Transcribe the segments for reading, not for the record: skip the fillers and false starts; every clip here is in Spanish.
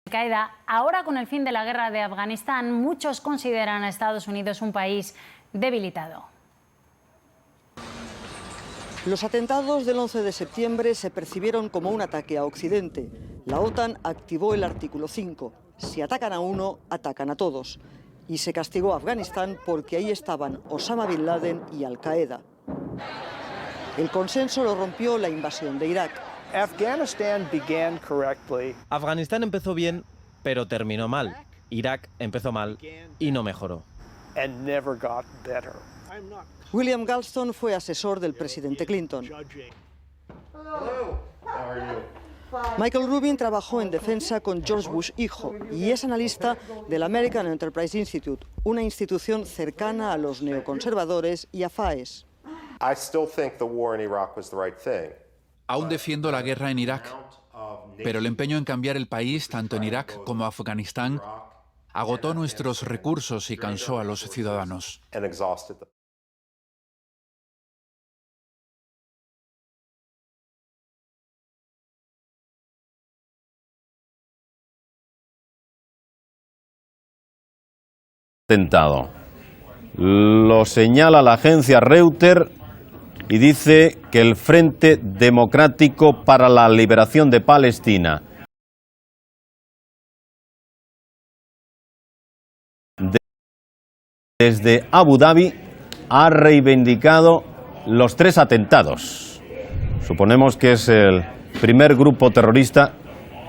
Al-Qaeda. Ahora, con el fin de la guerra de Afganistán, muchos consideran a Estados Unidos un país debilitado. Los atentados del 11 de septiembre se percibieron como un ataque a Occidente. La OTAN activó el artículo 5. Si atacan a uno, atacan a todos. Y se castigó a Afganistán porque ahí estaban Osama Bin Laden y Al-Qaeda. El consenso lo rompió la invasión de Irak. Afganistán empezó bien, pero terminó mal. Irak empezó mal y no mejoró. William Galston fue asesor del presidente Clinton. Michael Rubin trabajó en defensa con George Bush hijo y es analista del American Enterprise Institute, una institución cercana a los neoconservadores y a Faes. Aún defiendo la guerra en Irak, pero el empeño en cambiar el país, tanto en Irak como Afganistán, agotó nuestros recursos y cansó a los ciudadanos. Atentado. Lo señala la agencia Reuters y dice que el Frente Democrático para la Liberación de Palestina desde Abu Dhabi ha reivindicado los 3 atentados. Suponemos que es el primer grupo terrorista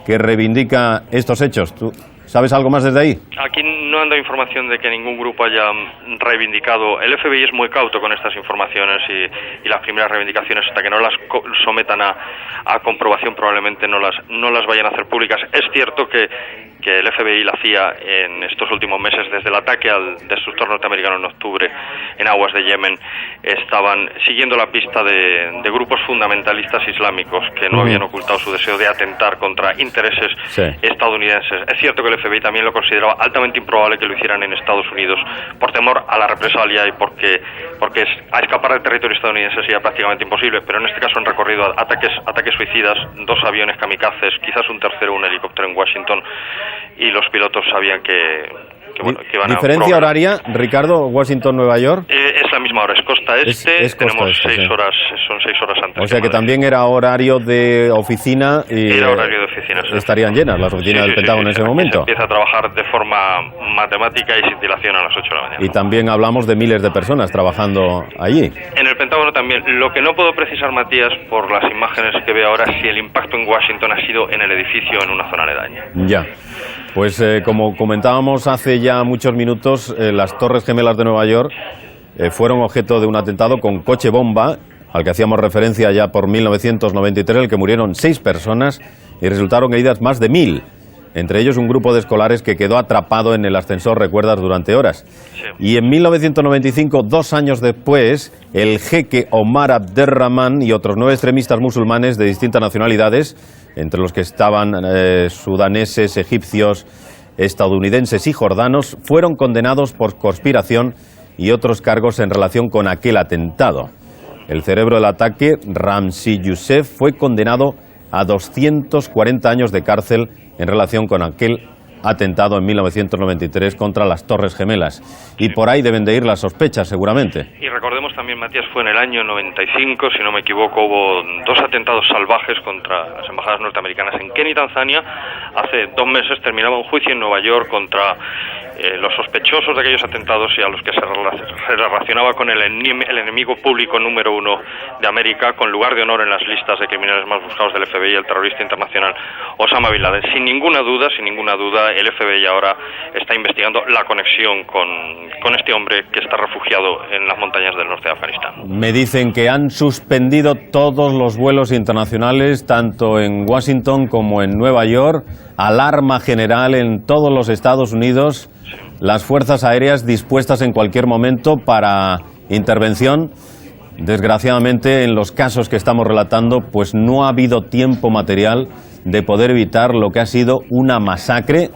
que reivindica estos hechos. ¿Tú sabes algo más desde ahí? Aquí no han dado información de que ningún grupo haya reivindicado. El FBI es muy cauto con estas informaciones y las primeras reivindicaciones, hasta que no las sometan a comprobación, probablemente no las vayan a hacer públicas. Es cierto que el FBI y la CIA en estos últimos meses, desde el ataque al destructor norteamericano en octubre en aguas de Yemen, estaban siguiendo la pista de grupos fundamentalistas islámicos que no habían ocultado su deseo de atentar contra intereses estadounidenses. Es cierto que el FBI también lo consideraba altamente improbable que lo hicieran en Estados Unidos por temor a la represalia y porque a escapar del territorio estadounidense sería prácticamente imposible, pero en este caso han recorrido ataques suicidas, 2 aviones kamikazes, quizás un tercero, un helicóptero en Washington, y los pilotos sabían que iban a... ¿Diferencia horaria, Ricardo, Washington-Nueva York? Es la misma hora, es costa este, es costa tenemos este, 6 horas, son 6 horas antes. O sea que también era horario de oficina y era horario de oficina, sí. Estarían llenas las oficinas del Pentágono en ese momento. Se empieza a trabajar de forma matemática y sin dilación a las 8 de la mañana. Y también hablamos de miles de personas trabajando allí. En el Pentágono también. Lo que no puedo precisar, Matías, por las imágenes que veo ahora, si el impacto en Washington ha sido en el edificio o en una zona aledaña. Ya. Pues como comentábamos hace ya muchos minutos, las Torres Gemelas de Nueva York fueron objeto de un atentado con coche bomba, al que hacíamos referencia ya por 1993, en el que murieron 6 personas y resultaron heridas más de 1000. Entre ellos un grupo de escolares que quedó atrapado en el ascensor, recuerdas, durante horas. Sí. Y en 1995, 2 años después, el jeque Omar Abderrahman y otros 9 extremistas musulmanes de distintas nacionalidades, entre los que estaban sudaneses, egipcios, estadounidenses y jordanos, fueron condenados por conspiración y otros cargos en relación con aquel atentado. El cerebro del ataque, Ramzi Youssef, fue condenado a 240 años de cárcel en relación con aquel atentado en 1993 contra las Torres Gemelas. Y por ahí deben de ir las sospechas, seguramente. Y recordemos también, Matías, fue en el año 95, si no me equivoco, hubo 2 atentados salvajes contra las embajadas norteamericanas en Kenia y Tanzania. Hace 2 meses terminaba un juicio en Nueva York contra los sospechosos de aquellos atentados y a los que se relacionaba con el enemigo público número 1 de América, con lugar de honor en las listas de criminales más buscados del FBI, el terrorista internacional Osama Bin Laden. Sin ninguna duda, el FBI ahora está investigando la conexión con este hombre que está refugiado en las montañas del norte de Afganistán. Me dicen que han suspendido todos los vuelos internacionales, tanto en Washington como en Nueva York. Alarma general en todos los Estados Unidos. Sí. Las fuerzas aéreas dispuestas en cualquier momento para intervención. Desgraciadamente, en los casos que estamos relatando, pues no ha habido tiempo material de poder evitar lo que ha sido una masacre.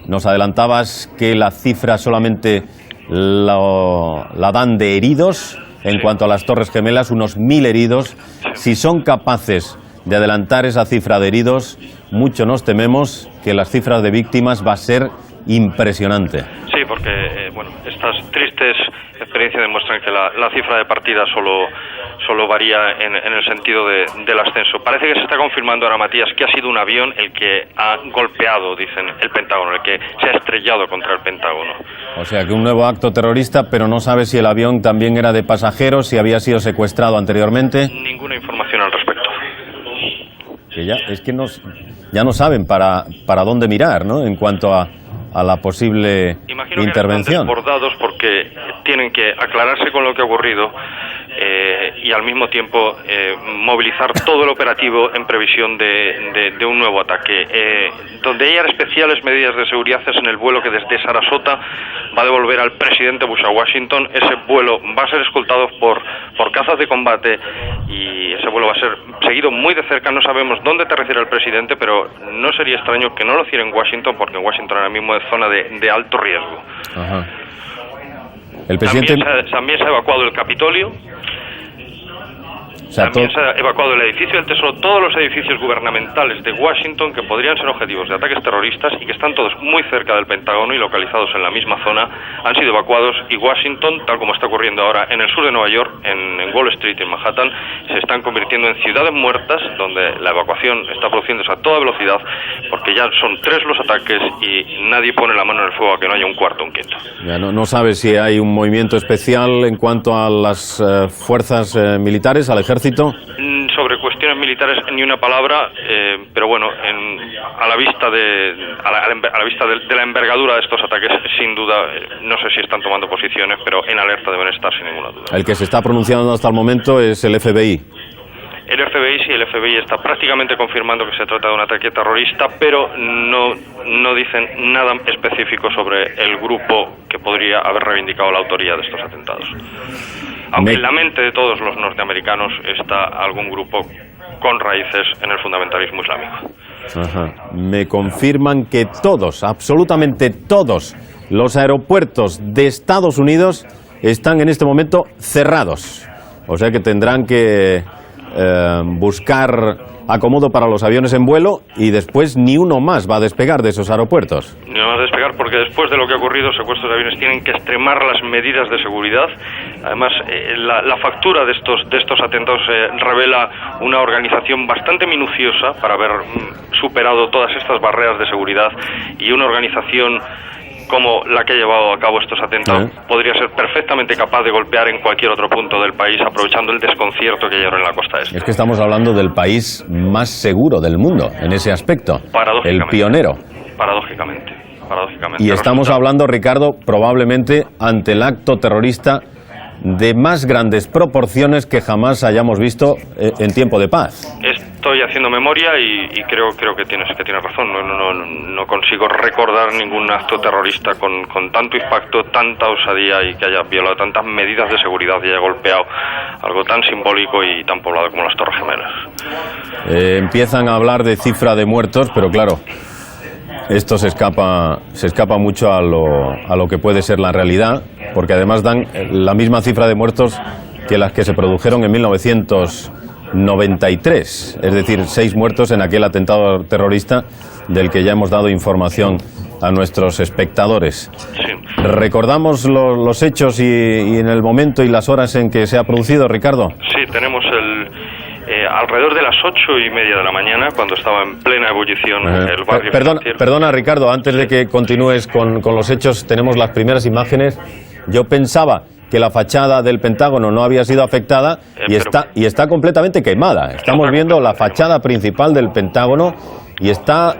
Nos adelantabas que la cifra solamente la dan de heridos. En cuanto a las Torres Gemelas, unos 1000 heridos. Si son capaces de adelantar esa cifra de heridos, mucho nos tememos que las cifras de víctimas va a ser impresionante. Sí, porque estas tristes experiencias demuestran que la cifra de partida solo varía en el sentido del ascenso. Parece que se está confirmando ahora, Matías, que ha sido un avión el que ha golpeado, dicen, el Pentágono, el que se ha estrellado contra el Pentágono. O sea que un nuevo acto terrorista, pero no sabe si el avión también era de pasajeros, si había sido secuestrado anteriormente. Ninguna información al respecto. Que ya no saben para dónde mirar, ¿no? En cuanto a la posible Imagino intervención. Que están desbordados porque tienen que aclararse con lo que ha ocurrido y al mismo tiempo movilizar todo el operativo en previsión de un nuevo ataque. Donde hay especiales medidas de seguridad es en el vuelo que desde Sarasota va a devolver al presidente Bush a Washington. Ese vuelo va a ser escoltado por cazas de combate y ese vuelo va a ser seguido muy de cerca. No sabemos dónde aterrizará el presidente, pero no sería extraño que no lo hiciera en Washington, porque en Washington ahora mismo es zona de alto riesgo. Ajá. El presidente... También se ha evacuado el Capitolio. O sea, también se ha evacuado el edificio del Tesoro, todos los edificios gubernamentales de Washington que podrían ser objetivos de ataques terroristas y que están todos muy cerca del Pentágono y localizados en la misma zona, han sido evacuados, y Washington, tal como está ocurriendo ahora en el sur de Nueva York, en Wall Street y en Manhattan, se están convirtiendo en ciudades muertas donde la evacuación está produciéndose a toda velocidad porque ya son 3 los ataques y nadie pone la mano en el fuego a que no haya un cuarto, un quinto. Ya no sabe si hay un movimiento especial en cuanto a las fuerzas militares, al ejército. Sobre cuestiones militares ni una palabra, pero bueno, a la vista de la envergadura de estos ataques, sin duda, no sé si están tomando posiciones, pero en alerta deben estar sin ninguna duda. El que se está pronunciando hasta el momento es el FBI. El FBI sí, el FBI está prácticamente confirmando que se trata de un ataque terrorista, pero no dicen nada específico sobre el grupo que podría haber reivindicado la autoría de estos atentados. Aunque en la mente de todos los norteamericanos está algún grupo con raíces en el fundamentalismo islámico. Ajá. Me confirman que todos, absolutamente todos, los aeropuertos de Estados Unidos están en este momento cerrados. O sea que tendrán que buscar acomodo para los aviones en vuelo y después ni uno más va a despegar de esos aeropuertos. Ni uno más a despegar porque después de lo que ha ocurrido, secuestros de aviones tienen que extremar las medidas de seguridad. Además, la factura de estos atentados revela una organización bastante minuciosa para haber superado todas estas barreras de seguridad, y una organización como la que ha llevado a cabo estos atentados podría ser perfectamente capaz de golpear en cualquier otro punto del país, aprovechando el desconcierto que hay ahora en la costa este. Es que estamos hablando del país más seguro del mundo en ese aspecto, el pionero. Paradójicamente. Y estamos hablando, Ricardo, probablemente ante el acto terrorista de más grandes proporciones que jamás hayamos visto en tiempo de paz. Estoy haciendo memoria y creo que tienes razón. No consigo recordar ningún acto terrorista con tanto impacto, tanta osadía y que haya violado tantas medidas de seguridad y haya golpeado algo tan simbólico y tan poblado como las Torres Gemelas. Empiezan a hablar de cifra de muertos, pero claro, esto se escapa mucho a lo que puede ser la realidad, porque además dan la misma cifra de muertos que las que se produjeron en 1993, es decir, 6 muertos en aquel atentado terrorista del que ya hemos dado información a nuestros espectadores. Sí. ¿Recordamos los hechos y en el momento y las horas en que se ha producido, Ricardo? Sí, tenemos alrededor de las 8:30 de la mañana, cuando estaba en plena ebullición el barrio. Perdona, Ricardo, antes de que continúes con los hechos, tenemos las primeras imágenes. Yo pensaba que la fachada del Pentágono no había sido afectada y está completamente quemada. Estamos viendo la fachada principal del Pentágono y está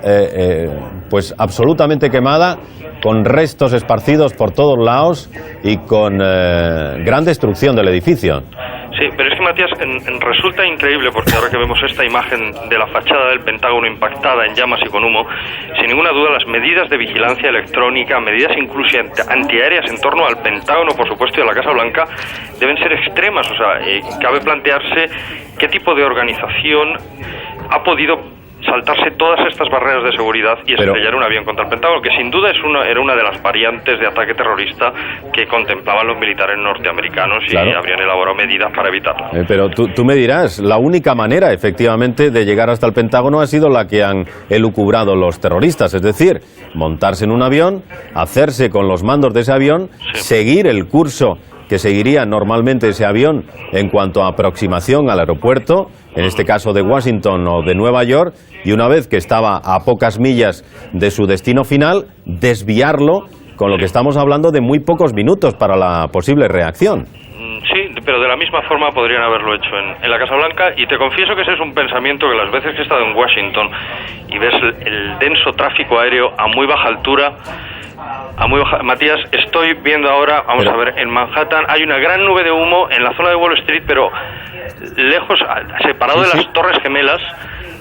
pues absolutamente quemada, con restos esparcidos por todos lados y con gran destrucción del edificio. Sí, pero es que, Matías, resulta increíble, porque ahora que vemos esta imagen de la fachada del Pentágono impactada en llamas y con humo, sin ninguna duda las medidas de vigilancia electrónica, medidas incluso antiaéreas en torno al Pentágono, por supuesto, y a la Casa Blanca, deben ser extremas. O sea, cabe plantearse qué tipo de organización ha podido saltarse todas estas barreras de seguridad y estrellar un avión contra el Pentágono, que sin duda era una de las variantes de ataque terrorista que contemplaban los militares norteamericanos y habrían elaborado medidas para evitarla. Pero tú me dirás, la única manera, efectivamente, de llegar hasta el Pentágono ha sido la que han elucubrado los terroristas, es decir, montarse en un avión, hacerse con los mandos de ese avión, seguir el curso que seguiría normalmente ese avión en cuanto a aproximación al aeropuerto, en este caso de Washington o de Nueva York, y una vez que estaba a pocas millas de su destino final, desviarlo, con lo que estamos hablando de muy pocos minutos para la posible reacción. Sí, pero de la misma forma podrían haberlo hecho en la Casa Blanca, y te confieso que ese es un pensamiento que las veces que he estado en Washington y ves el denso tráfico aéreo a muy baja altura, Matías, estoy viendo ahora, vamos a ver, en Manhattan hay una gran nube de humo en la zona de Wall Street, pero lejos, separado de las Torres Gemelas.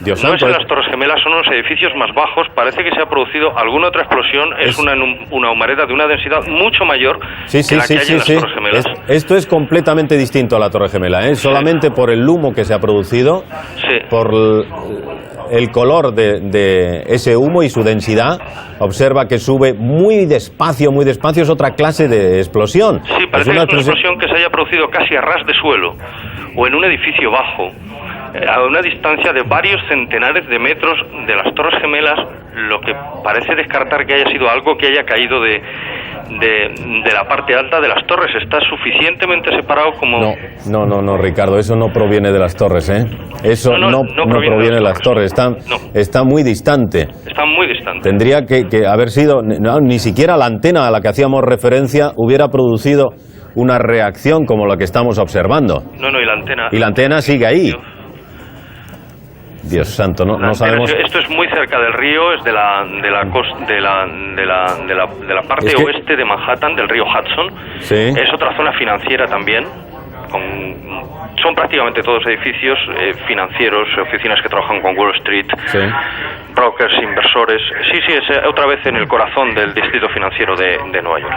Dios no santo, es en las Torres Gemelas, son unos edificios más bajos. Parece que se ha producido alguna otra explosión. Es una humareda de una densidad mucho mayor que la que hay en las Torres Gemelas. Esto es completamente distinto a la Torre Gemela, ¿eh? Solamente por el humo que se ha producido, por el color de ese humo y su densidad. Observa que sube muy despacio, es otra clase de explosión. Sí, parece que es una explosión que se haya producido casi a ras de suelo o en un edificio bajo, a una distancia de varios centenares de metros de las Torres Gemelas, lo que parece descartar que haya sido algo que haya caído de la parte alta de las torres. Está suficientemente separado como... No, Ricardo, eso no proviene de las torres, ¿eh? Eso no proviene de las torres. Está muy distante. Está muy distante. Tendría que haber sido... ni siquiera la antena a la que hacíamos referencia hubiera producido una reacción como la que estamos observando. Y la antena... Y la antena sigue ahí. Dios santo, no sabemos. Esto es muy cerca del río, es de la parte oeste de Manhattan, del río Hudson. Sí. Es otra zona financiera también. Son prácticamente todos edificios financieros, oficinas que trabajan con Wall Street, brokers, inversores. Sí, es otra vez en el corazón del distrito financiero de Nueva York.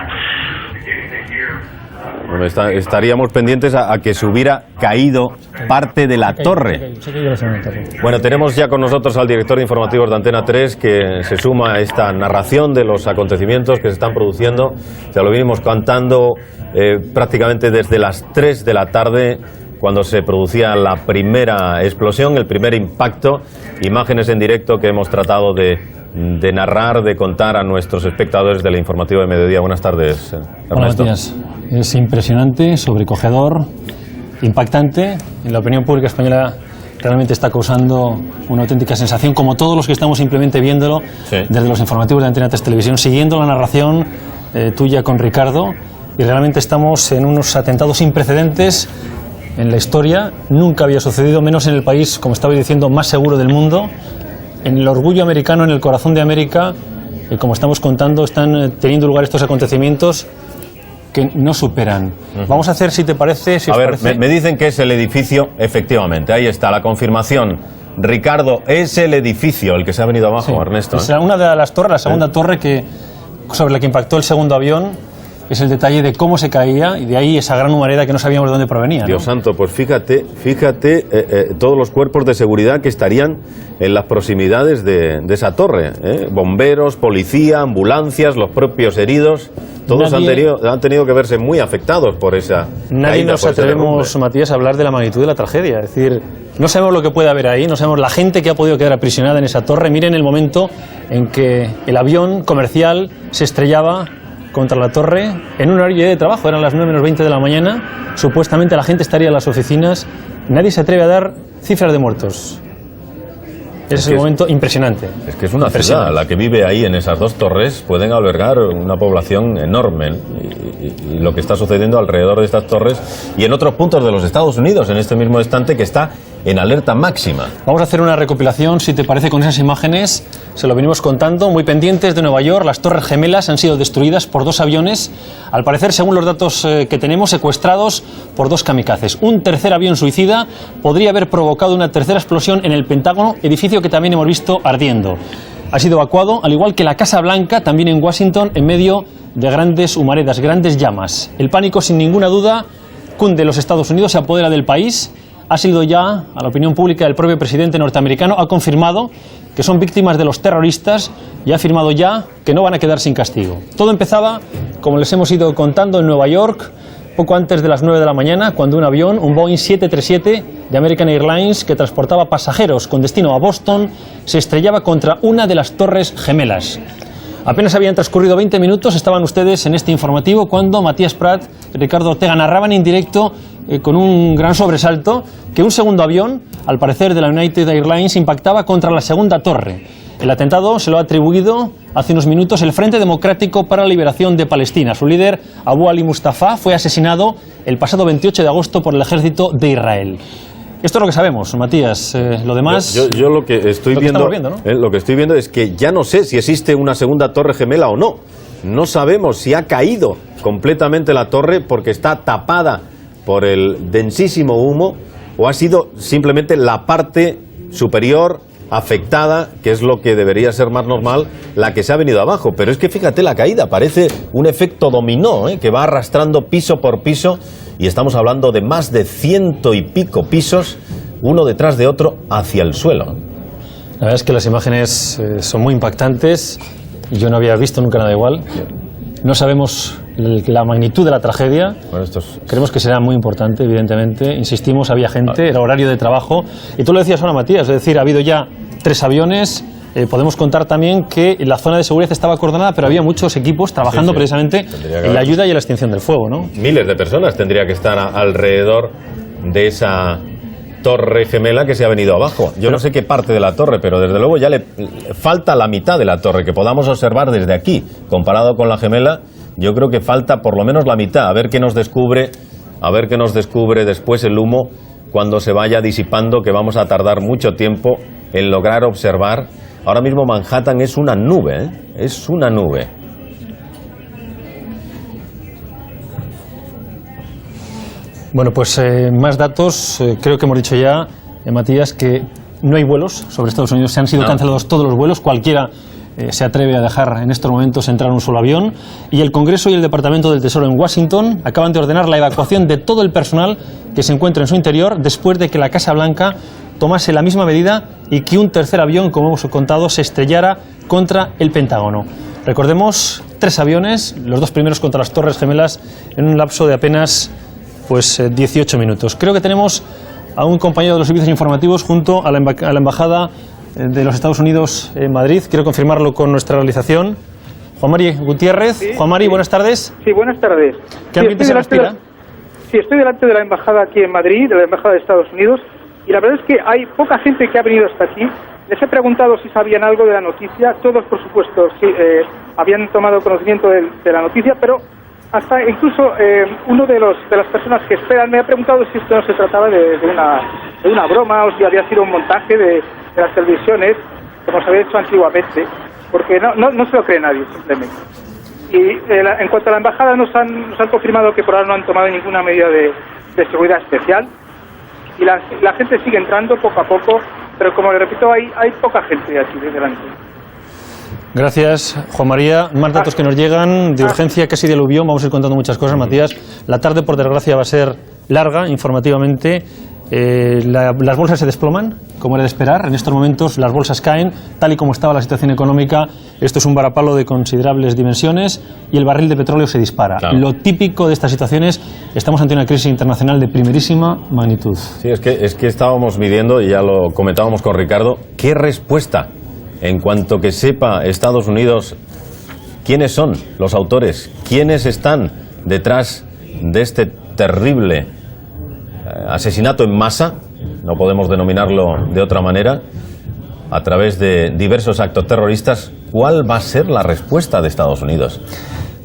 Bueno, estaríamos pendientes a que se hubiera caído parte de la torre. Bueno, tenemos ya con nosotros al director de informativos de Antena 3 que se suma a esta narración de los acontecimientos que se están produciendo. Ya lo vinimos contando prácticamente desde las 3 de la tarde, cuando se producía la primera explosión, el primer impacto. Imágenes en directo que hemos tratado de narrar, de contar a nuestros espectadores del informativo de mediodía. Buenas tardes, Ernesto. Buenos días. Es impresionante, sobrecogedor, impactante. En la opinión pública española realmente está causando una auténtica sensación, como todos los que estamos simplemente viéndolo desde los informativos de Antena 3 Televisión, siguiendo la narración tuya con Ricardo. Y realmente estamos en unos atentados sin precedentes en la historia. Nunca había sucedido, menos en el país, como estaba diciendo, más seguro del mundo. En el orgullo americano, en el corazón de América, como estamos contando, están teniendo lugar estos acontecimientos que no superan. Vamos a hacer, si te parece... Me dicen que es el edificio, efectivamente, ahí está la confirmación. Ricardo, es el edificio el que se ha venido abajo, Ernesto. Es una de las torres, la segunda torre sobre la que impactó el segundo avión. Es el detalle de cómo se caía y de ahí esa gran humareda que no sabíamos de dónde provenía. Dios santo, pues fíjate todos los cuerpos de seguridad que estarían en las proximidades de esa torre. Bomberos, policía, ambulancias, los propios heridos. Todos han tenido que verse muy afectados por esa Nadie nos atrevemos, Matías, a hablar de la magnitud de la tragedia. Es decir, no sabemos lo que puede haber ahí, no sabemos la gente que ha podido quedar aprisionada en esa torre. Miren el momento en que el avión comercial se estrellaba contra la torre en un horario de trabajo, eran las 9 menos 20 de la mañana, supuestamente la gente estaría en las oficinas, nadie se atreve a dar cifras de muertos. Es un momento impresionante. Es que es una ciudad, la que vive ahí en esas dos torres, pueden albergar una población enorme. Y lo que está sucediendo alrededor de estas torres y en otros puntos de los Estados Unidos en este mismo instante, que está en alerta máxima. Vamos a hacer una recopilación, si te parece, con esas imágenes. Se lo venimos contando. Muy pendientes de Nueva York, las Torres Gemelas han sido destruidas por dos aviones, al parecer, según los datos que tenemos, secuestrados por dos kamikazes. Un tercer avión suicida podría haber provocado una tercera explosión en el Pentágono, edificio que también hemos visto ardiendo. Ha sido evacuado, al igual que la Casa Blanca, también en Washington, en medio de grandes humaredas, grandes llamas. El pánico, sin ninguna duda, cunde en los Estados Unidos, se apodera del país. ha salido ya a la opinión pública el propio presidente norteamericano, ha confirmado que son víctimas de los terroristas y ha afirmado ya que no van a quedar sin castigo. Todo empezaba, como les hemos ido contando, en Nueva York, poco antes de las 9 de la mañana, cuando un avión, un Boeing 737 de American Airlines, que transportaba pasajeros con destino a Boston, se estrellaba contra una de las Torres Gemelas. Apenas habían transcurrido 20 minutos, estaban ustedes en este informativo, cuando Matías Prat y Ricardo Ortega narraban en directo, con un gran sobresalto, que un segundo avión, al parecer de la United Airlines, impactaba contra la segunda torre. El atentado se lo ha atribuido hace unos minutos el Frente Democrático para la Liberación de Palestina. Su líder, Abu Ali Mustafa, fue asesinado el pasado 28 de agosto por el ejército de Israel. Esto es lo que sabemos, Matías. Lo demás... Yo lo que estoy viendo, ¿no? Lo que estoy viendo es que ya no sé si existe una segunda torre gemela o no. No sabemos si ha caído completamente la torre porque está tapada por el densísimo humo o ha sido simplemente la parte superior afectada, que es lo que debería ser más normal, la que se ha venido abajo. Pero es que fíjate la caída, parece un efecto dominó, que va arrastrando piso por piso, y estamos hablando de más de 100 y pico pisos, uno detrás de otro, hacia el suelo. La verdad es que las imágenes son muy impactantes. Yo no había visto nunca nada igual. No sabemos la magnitud de la tragedia. Bueno, creemos que será muy importante, evidentemente. Insistimos, había gente, era horario de trabajo. Y tú lo decías ahora, Matías, es decir, ha habido ya 3 aviones. Podemos contar también que la zona de seguridad estaba acordonada, pero había muchos equipos trabajando precisamente en la ayuda y en la extinción del fuego, ¿no? Miles de personas tendría que estar alrededor de esa torre gemela que se ha venido abajo. Yo no sé qué parte de la torre, pero desde luego ya le falta la mitad de la torre, que podamos observar desde aquí. Comparado con la gemela, yo creo que falta por lo menos la mitad. A ver qué nos descubre después el humo cuando se vaya disipando, que vamos a tardar mucho tiempo en lograr observar. Ahora mismo Manhattan es una nube, es una nube. Bueno, pues más datos. Creo que hemos dicho ya, Matías, que no hay vuelos sobre Estados Unidos. Se han sido cancelados todos los vuelos. Cualquiera se atreve a dejar en estos momentos entrar un solo avión. Y el Congreso y el Departamento del Tesoro en Washington acaban de ordenar la evacuación de todo el personal que se encuentra en su interior después de que la Casa Blanca tomase la misma medida y que un tercer avión, como hemos contado, se estrellara contra el Pentágono. Recordemos, 3 aviones, los 2 primeros contra las Torres Gemelas, en un lapso de apenas 18 minutos. Creo que tenemos a un compañero de los servicios informativos junto a la Embajada de los Estados Unidos en Madrid. Quiero confirmarlo con nuestra realización. Juan Mari Gutiérrez. Sí, Juan Mari, buenas tardes. Sí, buenas tardes. ¿Qué ambiente se respira? Sí, estoy delante de la Embajada aquí en Madrid, de la Embajada de Estados Unidos, y la verdad es que hay poca gente que ha venido hasta aquí. Les he preguntado si sabían algo de la noticia. Todos, por supuesto, sí, habían tomado conocimiento de la noticia, pero hasta incluso uno de las personas que esperan me ha preguntado si esto no se trataba de una broma o si había sido un montaje de las televisiones, como se había hecho antiguamente, porque no se lo cree nadie, simplemente. Y en cuanto a la embajada, nos han confirmado que por ahora no han tomado ninguna medida de seguridad especial, y la gente sigue entrando poco a poco, pero como le repito, hay poca gente aquí delante. Gracias, Juan María. Más datos que nos llegan de urgencia, casi de aluvión. Vamos a ir contando muchas cosas, Matías. La tarde, por desgracia, va a ser larga, informativamente. Las bolsas se desploman, como era de esperar. En estos momentos las bolsas caen, tal y como estaba la situación económica. Esto es un varapalo de considerables dimensiones y el barril de petróleo se dispara. Claro. Lo típico de estas situaciones, estamos ante una crisis internacional de primerísima magnitud. Sí, es que estábamos midiendo, y ya lo comentábamos con Ricardo, ¿qué respuesta? En cuanto que sepa Estados Unidos quiénes son los autores, quiénes están detrás de este terrible asesinato en masa, no podemos denominarlo de otra manera, a través de diversos actos terroristas, ¿cuál va a ser la respuesta de Estados Unidos?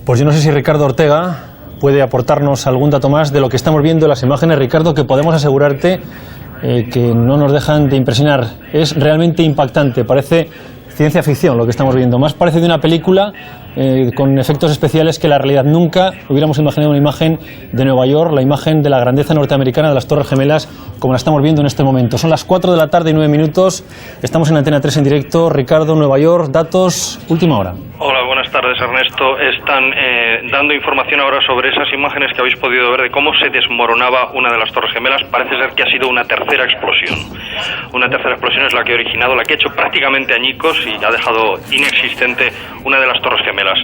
Pues yo no sé si Ricardo Ortega puede aportarnos algún dato más de lo que estamos viendo en las imágenes, Ricardo, que podemos asegurarte que no nos dejan de impresionar. Es realmente impactante, parece ciencia ficción lo que estamos viendo. Más parece de una película con efectos especiales que la realidad. Nunca hubiéramos imaginado una imagen de Nueva York, la imagen de la grandeza norteamericana de las Torres Gemelas, como la estamos viendo en este momento. Son las 4 de la tarde y 9 minutos. Estamos en Antena 3 en directo. Ricardo, Nueva York, datos, última hora. Hola, buenas tardes, Ernesto. Están dando información ahora sobre esas imágenes que habéis podido ver de cómo se desmoronaba una de las Torres Gemelas. Parece ser que ha sido una tercera explosión. Una tercera explosión es la que ha originado, la que ha hecho prácticamente añicos y ha dejado inexistente una de las Torres Gemelas.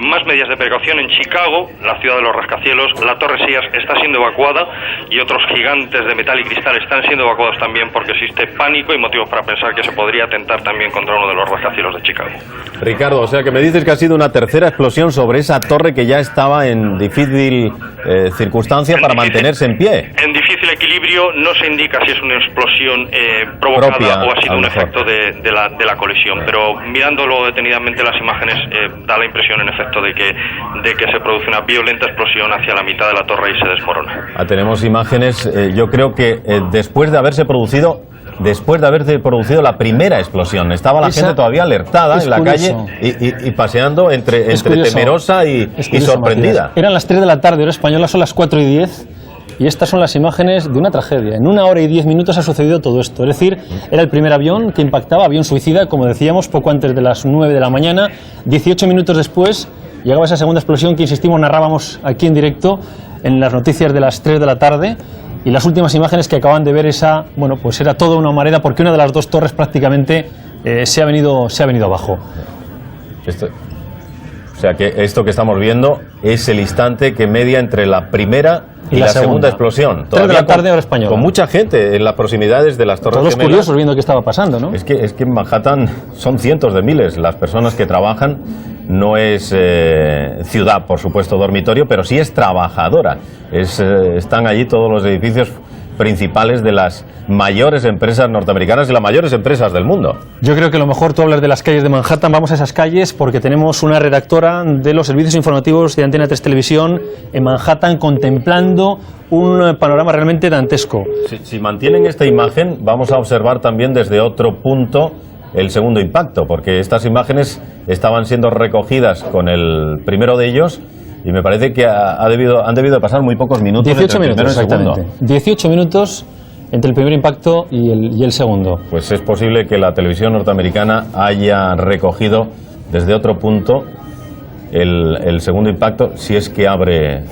Más medidas de precaución en Chicago, la ciudad de los rascacielos. La Torre Sears está siendo evacuada y otros gigantes de metal y cristal están siendo evacuados también porque existe pánico y motivos para pensar que se podría atentar también contra uno de los rascacielos de Chicago. Ricardo, o sea que me dices que ha sido una tercera explosión sobre esa torre que ya estaba en difícil circunstancia para mantenerse en pie. En difícil equilibrio, no se indica si es una explosión provocada propia, o ha sido un efecto de la colisión, pero mirándolo detenidamente las imágenes da la impresión en efecto de que se produce una violenta explosión hacia la mitad de la torre y se desmorona. Tenemos imágenes, yo creo que después de haberse producido la primera explosión, estaba la gente todavía alertada en la calle y paseando entre temerosa y sorprendida. Matías. Eran las 3 de la tarde, hora española, son las 4:10. Y estas son las imágenes de una tragedia. En 1 hora y 10 minutos ha sucedido todo esto. Es decir, era el primer avión que impactaba, avión suicida, como decíamos, poco antes de las 9 de la mañana. 18 minutos después llegaba esa segunda explosión que, insistimos, narrábamos aquí en directo en las noticias de las 3 de la tarde. Y las últimas imágenes que acaban de ver pues era toda una humareda porque una de las dos torres prácticamente se ha venido abajo. O sea que esto que estamos viendo es el instante que media entre la primera y la segunda explosión. 3 de la tarde, hora española. Con mucha gente en las proximidades de las Torres Gemelas. Todos curiosos viendo qué estaba pasando, ¿no? Es que en Manhattan son cientos de miles las personas que trabajan. No es ciudad, por supuesto, dormitorio, pero sí es trabajadora. Están allí todos los edificios principales de las mayores empresas norteamericanas y las mayores empresas del mundo. Yo creo que lo mejor tú hablas de las calles de Manhattan. Vamos a esas calles porque tenemos una redactora de los servicios informativos de Antena 3 Televisión en Manhattan contemplando un panorama realmente dantesco. Si mantienen esta imagen, vamos a observar también desde otro punto el segundo impacto, porque estas imágenes estaban siendo recogidas con el primero de ellos y me parece que han debido de pasar muy pocos minutos 18 minutos, exactamente. 18 minutos entre el primer impacto y el segundo. Pues es posible que la televisión norteamericana haya recogido desde otro punto el segundo impacto, si es que abre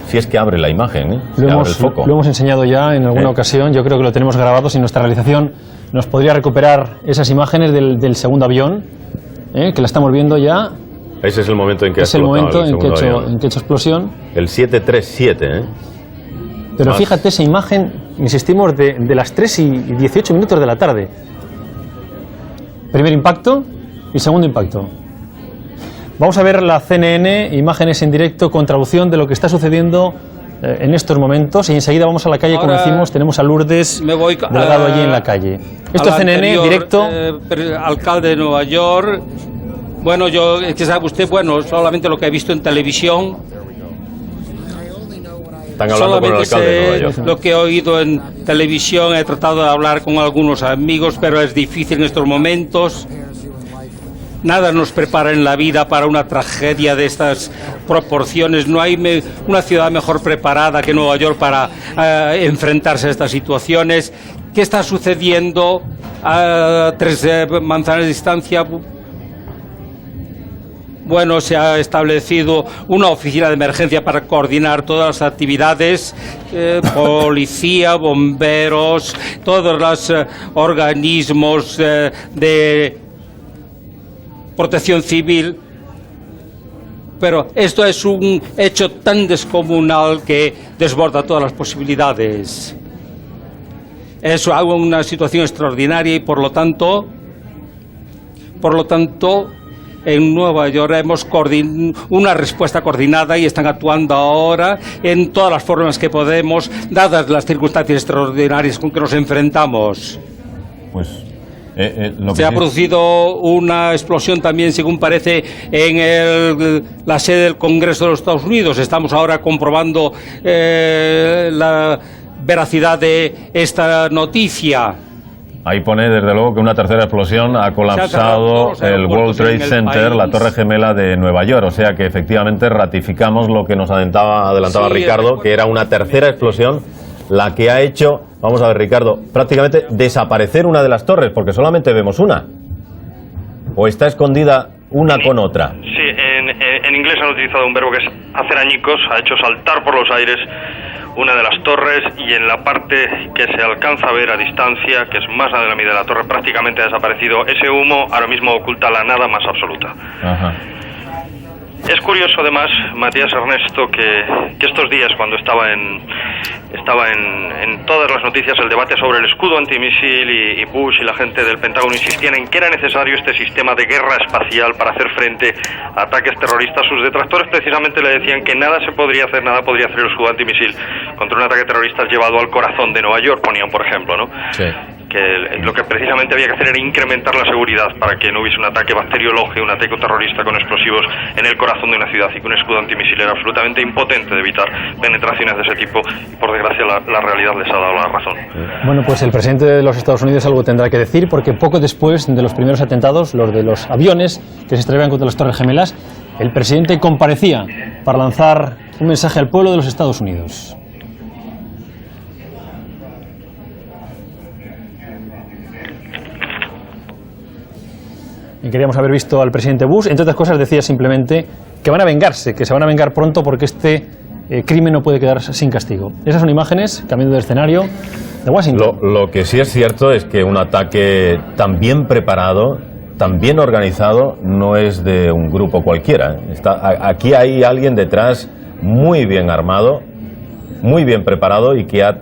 la imagen, abre el foco. Lo hemos enseñado ya en alguna ocasión, yo creo que lo tenemos grabado. Si nuestra realización nos podría recuperar esas imágenes del segundo avión, que la estamos viendo ya. Ese es el momento en que ha hecho explosión. El 737, Pero fíjate esa imagen, insistimos, de las 3 y 18 minutos de la tarde. Primer impacto y segundo impacto. Vamos a ver la CNN, imágenes en directo con traducción de lo que está sucediendo en estos momentos, y enseguida vamos a la calle. Como decimos, tenemos a Lourdes Delgado allí en la calle. Esto es CNN, directo. Alcalde de Nueva York. Bueno, es que sabe usted, solamente lo que he visto en televisión. Están hablando con el alcalde de Nueva York. Lo que he oído en televisión, he tratado de hablar con algunos amigos, pero es difícil en estos momentos. Nada nos prepara en la vida para una tragedia de estas proporciones. No hay una ciudad mejor preparada que Nueva York para enfrentarse a estas situaciones. ¿Qué está sucediendo a 3 manzanas de distancia? Bueno, se ha establecido una oficina de emergencia para coordinar todas las actividades, policía, bomberos, todos los organismos de protección civil. Pero esto es un hecho tan descomunal que desborda todas las posibilidades. Es una situación extraordinaria y por lo tanto, en Nueva York hemos una respuesta coordinada y están actuando ahora en todas las formas que podemos, dadas las circunstancias extraordinarias con que nos enfrentamos. Pues se ha producido una explosión también, según parece, en la sede del Congreso de los Estados Unidos. Estamos ahora comprobando la veracidad de esta noticia. Ahí pone, desde luego, que una tercera explosión ha colapsado el World Trade Center, la Torre Gemela de Nueva York. O sea que efectivamente ratificamos lo que nos adelantaba Ricardo, que era una tercera explosión la que ha hecho, vamos a ver, Ricardo, prácticamente desaparecer una de las torres, porque solamente vemos una. O está escondida una con otra. Sí, en inglés han utilizado un verbo que es hacer añicos, ha hecho saltar por los aires una de las torres, y en la parte que se alcanza a ver a distancia, que es más de la mitad de la torre, prácticamente ha desaparecido. Ese humo ahora mismo oculta la nada más absoluta. Ajá. Es curioso además, Matías, Ernesto, que estos días, cuando estaba en todas las noticias el debate sobre el escudo antimisil, y Bush y la gente del Pentágono insistían en que era necesario este sistema de guerra espacial para hacer frente a ataques terroristas, sus detractores precisamente le decían que nada podría hacer el escudo antimisil contra un ataque terrorista llevado al corazón de Nueva York, ponían por ejemplo, ¿no? Sí. Que lo que precisamente había que hacer era incrementar la seguridad para que no hubiese un ataque bacteriológico, un ataque terrorista con explosivos en el corazón de una ciudad, y que un escudo antimisil era absolutamente impotente de evitar penetraciones de ese tipo, y por desgracia la realidad les ha dado la razón. Bueno, pues el presidente de los Estados Unidos algo tendrá que decir, porque poco después de los primeros atentados, los de los aviones que se estrellaban contra las Torres Gemelas, el presidente comparecía para lanzar un mensaje al pueblo de los Estados Unidos. Y queríamos haber visto al presidente Bush. Entre otras cosas decía simplemente que van a vengarse, que se van a vengar pronto porque este crimen no puede quedar sin castigo. Esas son imágenes, cambiando de escenario, de Washington. Lo que sí es cierto es que un ataque tan bien preparado, tan bien organizado, no es de un grupo cualquiera. Aquí hay alguien detrás muy bien armado, muy bien preparado, y que ha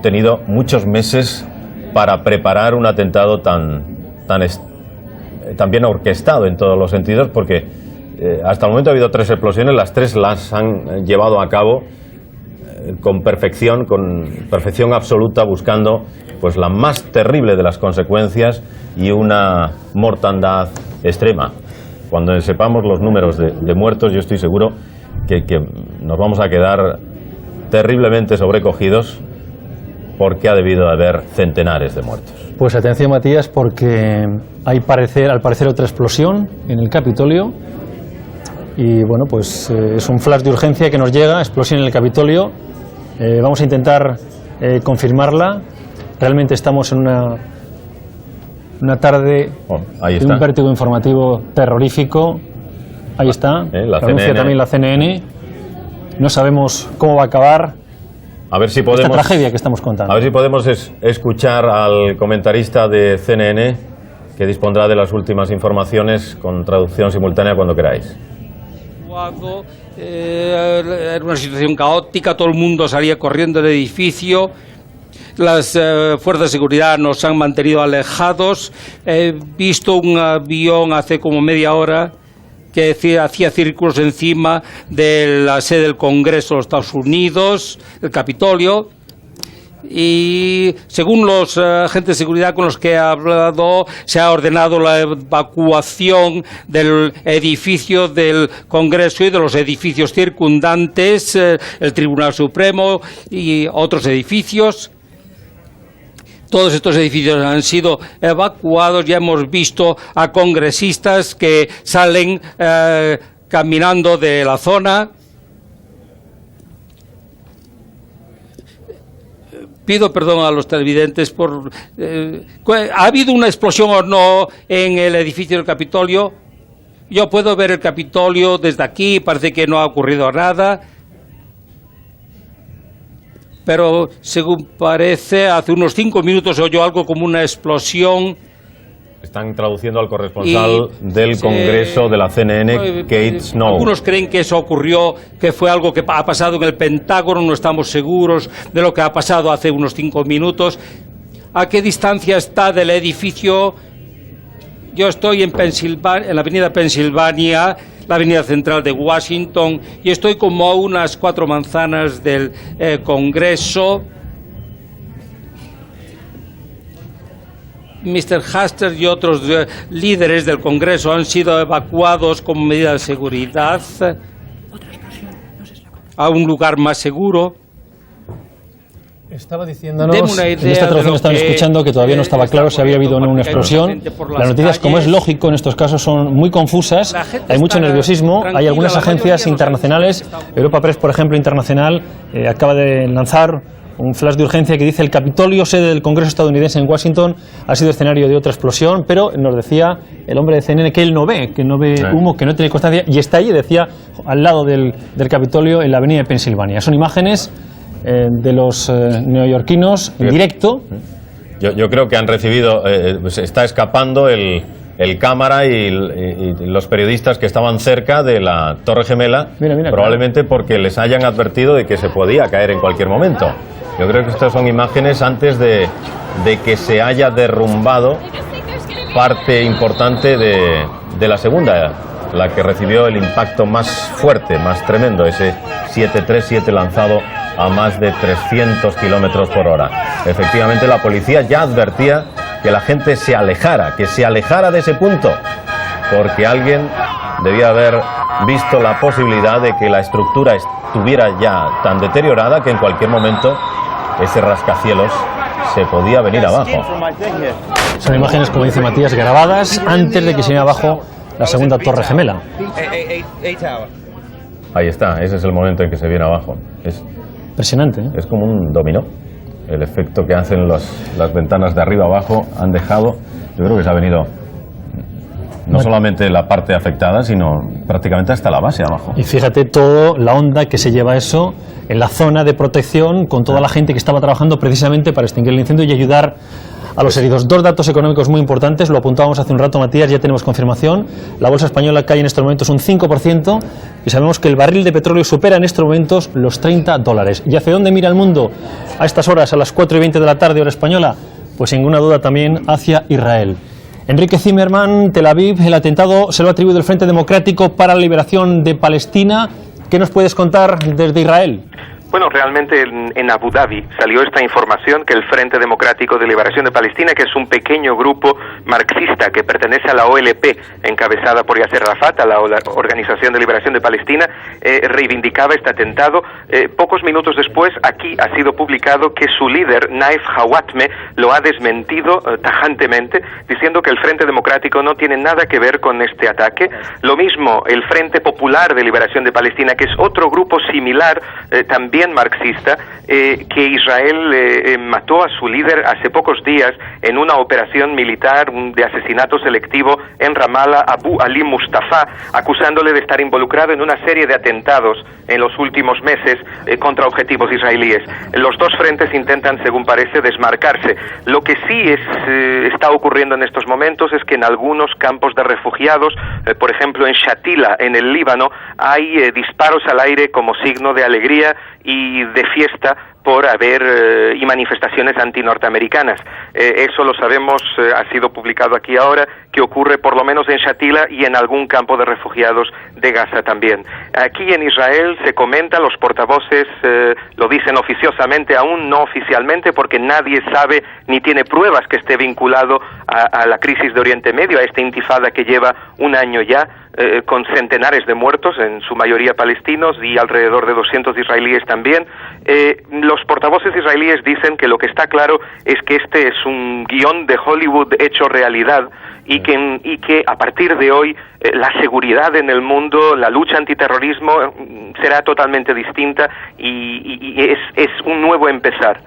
tenido muchos meses para preparar un atentado tan bien orquestado en todos los sentidos, porque hasta el momento ha habido 3 explosiones, las 3 las han llevado a cabo con perfección absoluta, buscando pues la más terrible de las consecuencias y una mortandad extrema. Cuando sepamos los números de muertos, yo estoy seguro que nos vamos a quedar terriblemente sobrecogidos, porque ha debido de haber centenares de muertos. Pues atención, Matías, porque hay al parecer otra explosión en el Capitolio, y bueno, pues es un flash de urgencia que nos llega, explosión en el Capitolio. Vamos a intentar confirmarla. Realmente estamos en una tarde de un vértigo informativo terrorífico. Ahí está, anuncia también la CNN. No sabemos cómo va a acabar esta tragedia que estamos contando. A ver si podemos escuchar al comentarista de CNN, que dispondrá de las últimas informaciones con traducción simultánea cuando queráis. Era una situación caótica, todo el mundo salía corriendo del edificio. Las fuerzas de seguridad nos han mantenido alejados. He visto un avión hace como media hora que hacía círculos encima de la sede del Congreso de los Estados Unidos, el Capitolio. Y según los agentes de seguridad con los que he hablado, se ha ordenado la evacuación del edificio del Congreso y de los edificios circundantes, el Tribunal Supremo y otros edificios. Todos estos edificios han sido evacuados. Ya hemos visto a congresistas que salen caminando de la zona. Pido perdón a los televidentes por... ¿ha habido una explosión o no en el edificio del Capitolio? Yo puedo ver el Capitolio desde aquí, parece que no ha ocurrido nada. Pero según parece, hace unos 5 minutos oyó algo como una explosión. Están traduciendo al corresponsal del Congreso de la CNN, Kate Snow. Algunos creen que eso ocurrió, que fue algo que ha pasado en el Pentágono. No estamos seguros de lo que ha pasado hace unos 5 minutos. ¿A qué distancia está del edificio? Yo estoy en la avenida Pensilvania, la avenida central de Washington, y estoy como a unas 4 manzanas del Congreso. Mr. Hastert y otros líderes del Congreso han sido evacuados como medida de seguridad a un lugar más seguro. Estaba diciéndonos, en esta traducción estaban escuchando que todavía no estaba claro si había habido o no una explosión. Las noticias, como es lógico en estos casos, son muy confusas, hay mucho nerviosismo, hay algunas agencias internacionales, Europa Press, por ejemplo, internacional, acaba de lanzar un flash de urgencia que dice: el Capitolio, sede del Congreso estadounidense en Washington, ha sido escenario de otra explosión, pero nos decía el hombre de CNN que él no ve humo, que no tiene constancia, y está allí, decía, al lado del Capitolio, en la avenida de Pensilvania. Son imágenes de los neoyorquinos en directo. Yo creo que han recibido, se está escapando el cámara y los periodistas que estaban cerca de la Torre Gemela, probablemente porque les hayan advertido de que se podía caer en cualquier momento. Yo creo que estas son imágenes antes de que se haya derrumbado parte importante de la segunda, la que recibió el impacto más fuerte, más tremendo, ese 737 lanzado a más de 300 kilómetros por hora. Efectivamente, la policía ya advertía que la gente se alejara, de ese punto, porque alguien debía haber visto la posibilidad de que la estructura estuviera ya tan deteriorada que en cualquier momento ese rascacielos se podía venir abajo. Son imágenes, como dice Matías, grabadas antes de que se viniera abajo la segunda Torre Gemela. Ahí está, ese es el momento en que se viene abajo. Es impresionante, ¿eh? Es como un dominó. El efecto que hacen las ventanas de arriba abajo han dejado, yo creo que se ha venido no solamente la parte afectada, sino prácticamente hasta la base abajo. Y fíjate toda la onda que se lleva eso en la zona de protección, con toda la gente que estaba trabajando precisamente para extinguir el incendio y ayudar a los heridos. Dos datos económicos muy importantes, lo apuntábamos hace un rato, Matías, ya tenemos confirmación. La bolsa española cae en estos momentos un 5% y sabemos que el barril de petróleo supera en estos momentos los $30. ¿Y hacia dónde mira el mundo a estas horas, a las 4:20 de la tarde, hora española? Pues sin ninguna duda también hacia Israel. Enrique Zimmerman, Tel Aviv, el atentado se lo ha atribuido el Frente Democrático para la Liberación de Palestina. ¿Qué nos puedes contar desde Israel? Bueno, realmente en Abu Dhabi salió esta información que el Frente Democrático de Liberación de Palestina, que es un pequeño grupo marxista que pertenece a la OLP, encabezada por Yasser Arafat, a la Organización de Liberación de Palestina, reivindicaba este atentado. Pocos minutos después, aquí ha sido publicado que su líder, Naif Hawatmeh, lo ha desmentido tajantemente, diciendo que el Frente Democrático no tiene nada que ver con este ataque. Lo mismo el Frente Popular de Liberación de Palestina, que es otro grupo similar, también marxista, que Israel mató a su líder hace pocos días en una operación militar de asesinato selectivo en Ramallah, Abu Ali Mustafa, acusándole de estar involucrado en una serie de atentados en los últimos meses contra objetivos israelíes. Los dos frentes intentan, según parece, desmarcarse. Lo que sí está ocurriendo en estos momentos es que en algunos campos de refugiados, por ejemplo en Shatila, en el Líbano, hay disparos al aire como signo de alegría y de fiesta por haber y manifestaciones antinorteamericanas. Eso lo sabemos, ha sido publicado aquí ahora, que ocurre por lo menos en Shatila y en algún campo de refugiados de Gaza también. Aquí en Israel se comenta, los portavoces lo dicen oficiosamente, aún no oficialmente, porque nadie sabe ni tiene pruebas que esté vinculado a la crisis de Oriente Medio, a esta intifada que lleva un año ya, con centenares de muertos, en su mayoría palestinos, y alrededor de 200 israelíes también. Los portavoces israelíes dicen que lo que está claro es que este es un guión de Hollywood hecho realidad y que a partir de hoy la seguridad en el mundo, la lucha antiterrorismo será totalmente distinta y es un nuevo empezar.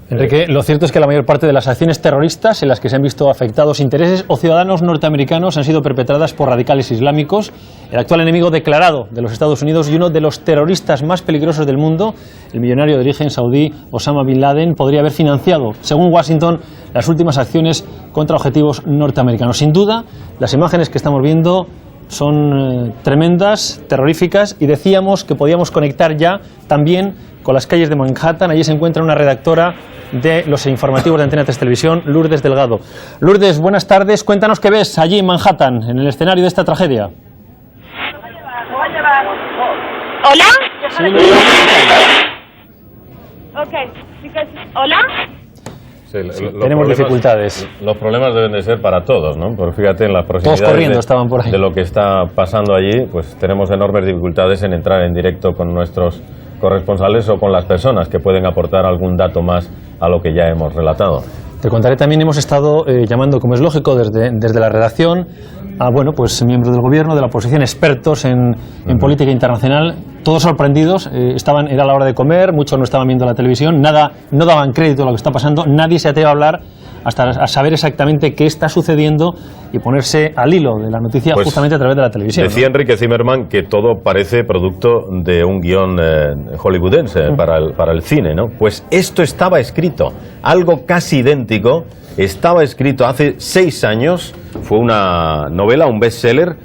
Enrique, lo cierto es que la mayor parte de las acciones terroristas en las que se han visto afectados intereses o ciudadanos norteamericanos han sido perpetradas por radicales islámicos. El actual enemigo declarado de los Estados Unidos y uno de los terroristas más peligrosos del mundo, el millonario de origen saudí Osama Bin Laden, podría haber financiado, según Washington, las últimas acciones contra objetivos norteamericanos. Sin duda, las imágenes que estamos viendo son tremendas, terroríficas, y decíamos que podíamos conectar ya también con las calles de Manhattan. Allí se encuentra una redactora de los informativos de Antena 3 Televisión, Lourdes Delgado. Lourdes, buenas tardes. Cuéntanos qué ves allí en Manhattan, en el escenario de esta tragedia. ¿Hola? Sí, ¿Hola? Sí, tenemos dificultades. Los problemas deben de ser para todos, ¿no? Porque fíjate, en las proximidades todos corriendo estaban por ahí. De lo que está pasando allí, pues tenemos enormes dificultades en entrar en directo con nuestros corresponsales o con las personas que pueden aportar algún dato más a lo que ya hemos relatado. Te contaré también, hemos estado llamando, como es lógico, desde la redacción bueno, pues miembros del gobierno, de la oposición, expertos en política internacional, todos sorprendidos. Era la hora de comer, muchos no estaban viendo la televisión, no daban crédito a lo que está pasando, nadie se atreve a hablar hasta a saber exactamente qué está sucediendo y ponerse al hilo de la noticia justamente a través de la televisión. Decía Enrique Zimmerman que todo parece producto de un guión hollywoodense para el cine, ¿no? Pues esto estaba escrito, algo casi idéntico, estaba escrito hace 6 años, fue una novela, un bestseller,